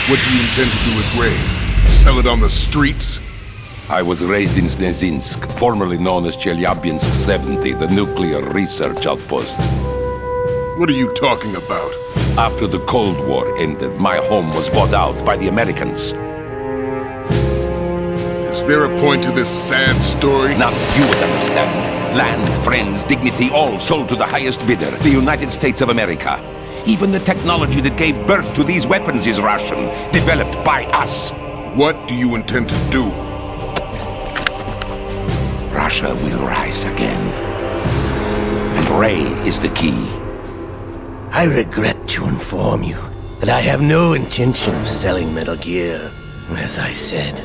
Speaker 11: What do you intend to do with Ray? Sell it on the streets?
Speaker 4: I was raised in Snezinsk, formerly known as Chelyabinsk 70, the nuclear research outpost.
Speaker 11: What are you talking about?
Speaker 4: After the Cold War ended, my home was bought out by the Americans.
Speaker 11: Is there a point to this sad story?
Speaker 4: Now you would understand. Land, friends, dignity, all sold to the highest bidder, the United States of America. Even the technology that gave birth to these weapons is Russian, developed by us.
Speaker 11: What do you intend to do?
Speaker 4: Russia will rise again. And Ray is the key.
Speaker 10: I regret to inform you that I have no intention of selling Metal Gear. As I said,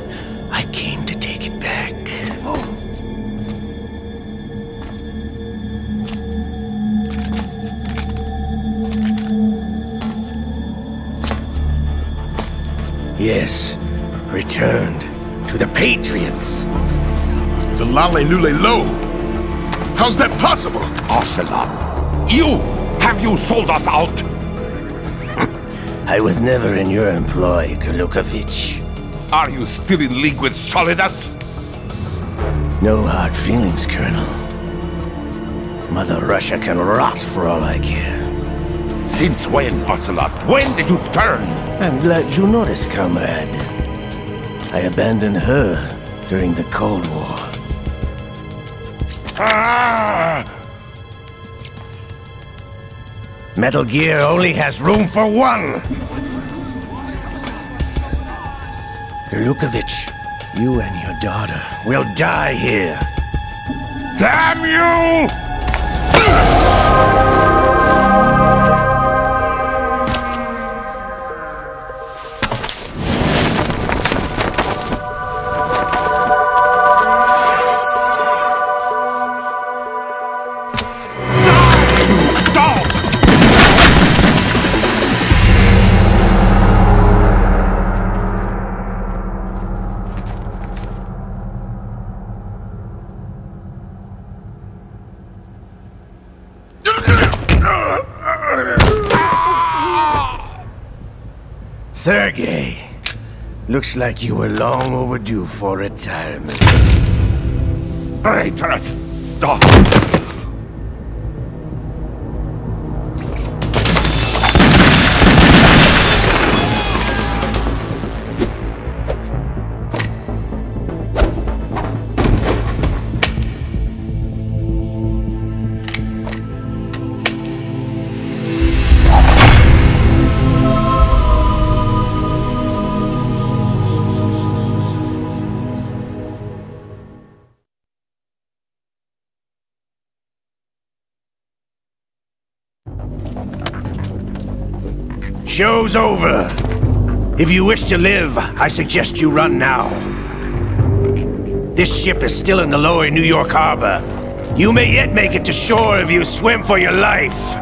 Speaker 10: I came to take it back. Yes, returned to the Patriots.
Speaker 11: The Lale Lule Lo? How's that possible?
Speaker 4: Ocelot, have you sold us out?
Speaker 10: I was never in your employ, Golukovich.
Speaker 4: Are you still in league with Solidus?
Speaker 10: No hard feelings, Colonel. Mother Russia can rot for all I care.
Speaker 4: Since when, Ocelot? When did you turn?
Speaker 10: I'm glad you noticed, comrade. I abandoned her during the Cold War.
Speaker 4: Ah!
Speaker 10: Metal Gear only has room for one! Golukovich, you and your daughter will die here.
Speaker 4: Damn you!
Speaker 10: Sergei, looks like you were long overdue for retirement.
Speaker 4: Traitorous dog!
Speaker 10: Show's over. If you wish to live, I suggest you run now. This ship is still in the lower New York harbor. You may yet make it to shore if you swim for your life.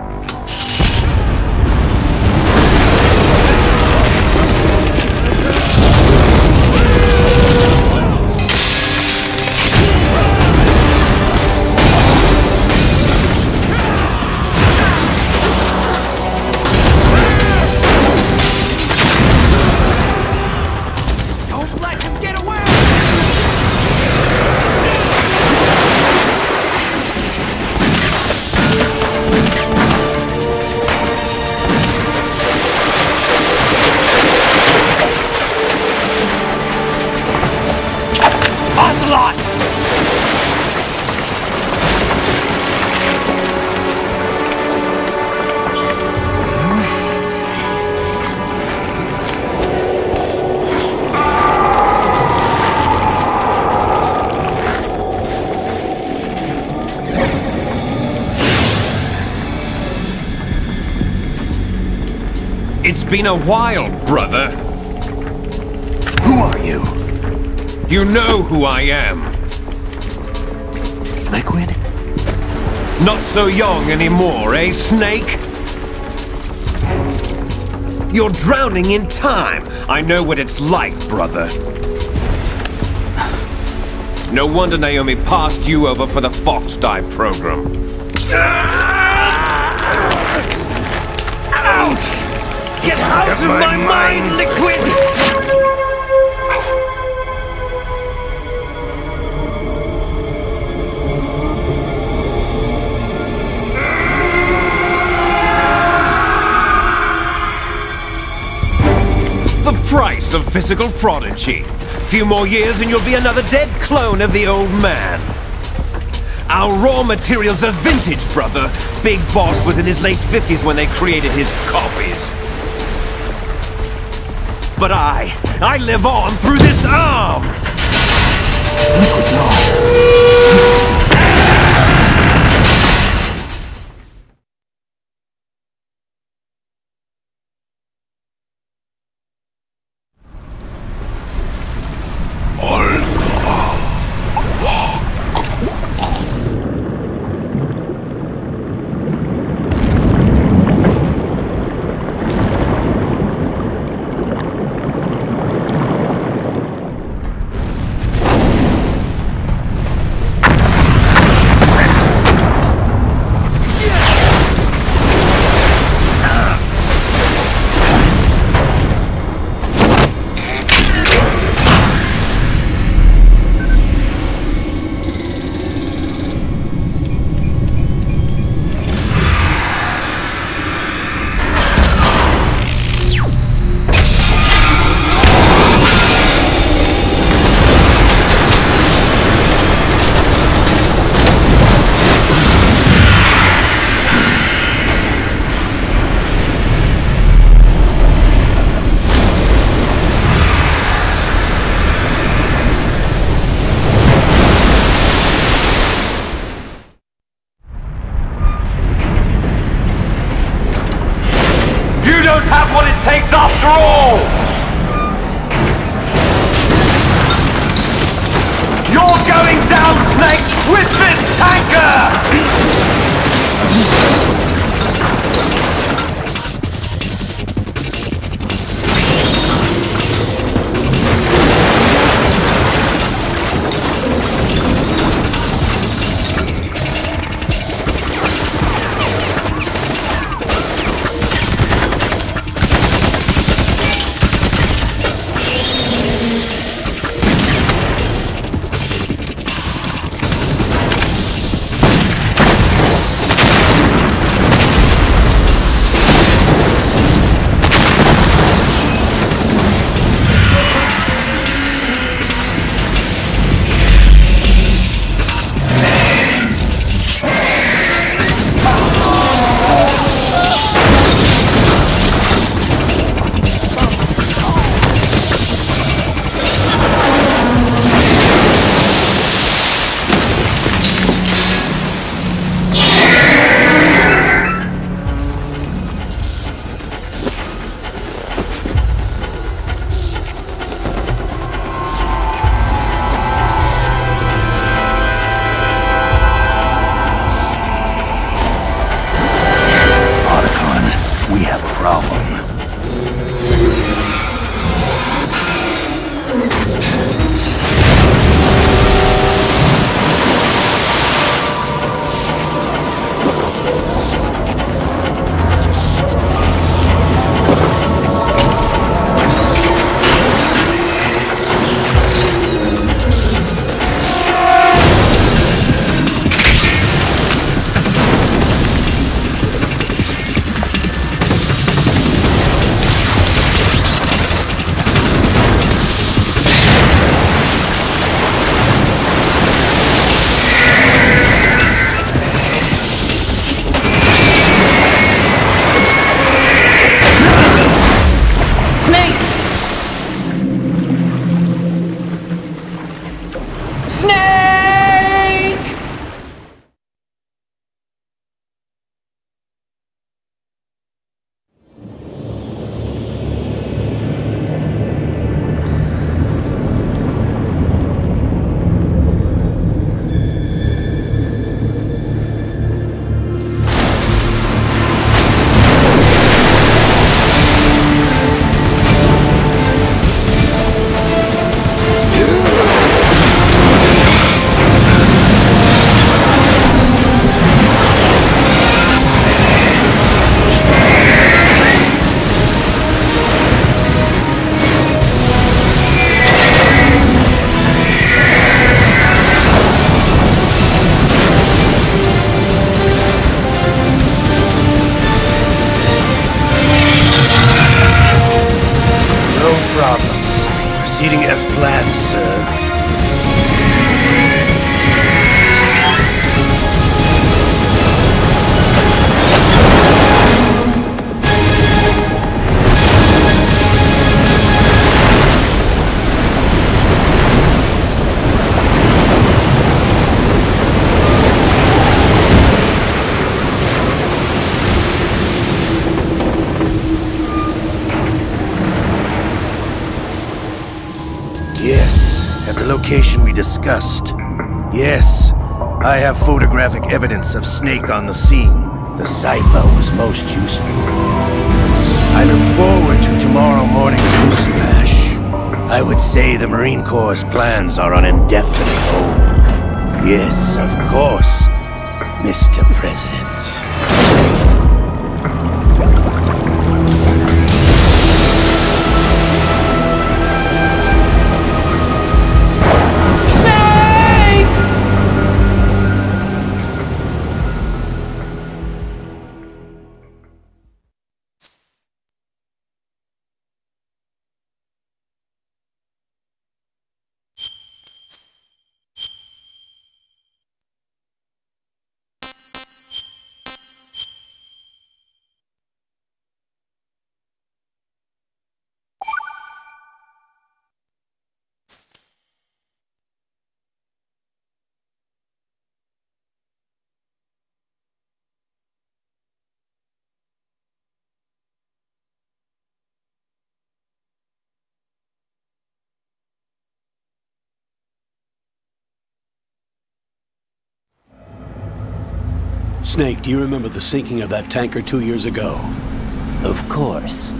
Speaker 12: been a while, brother.
Speaker 1: Who are you?
Speaker 12: You know who I am.
Speaker 1: Liquid?
Speaker 12: Not so young anymore, eh, Snake? You're drowning in time. I know what it's like, brother. No wonder Naomi passed you over for the Fox Dive program. Ouch! Get out of my mind, Liquid! The price of physical prodigy. Few more years and you'll be another dead clone of the old man. Our raw materials are vintage, brother. Big Boss was in his late 50s when they created his copies. But I live on through this arm!
Speaker 1: Liquid's on.
Speaker 10: problems. Proceeding as planned, sir. Yes, at the location we discussed. Yes, I have photographic evidence of Snake on the scene. The cipher was most useful. I look forward to tomorrow morning's newsflash. I would say the Marine Corps' plans are on indefinite hold. Yes, of course, Mr. President.
Speaker 13: Snake, do you remember the sinking of that tanker 2 years ago?
Speaker 14: Of course.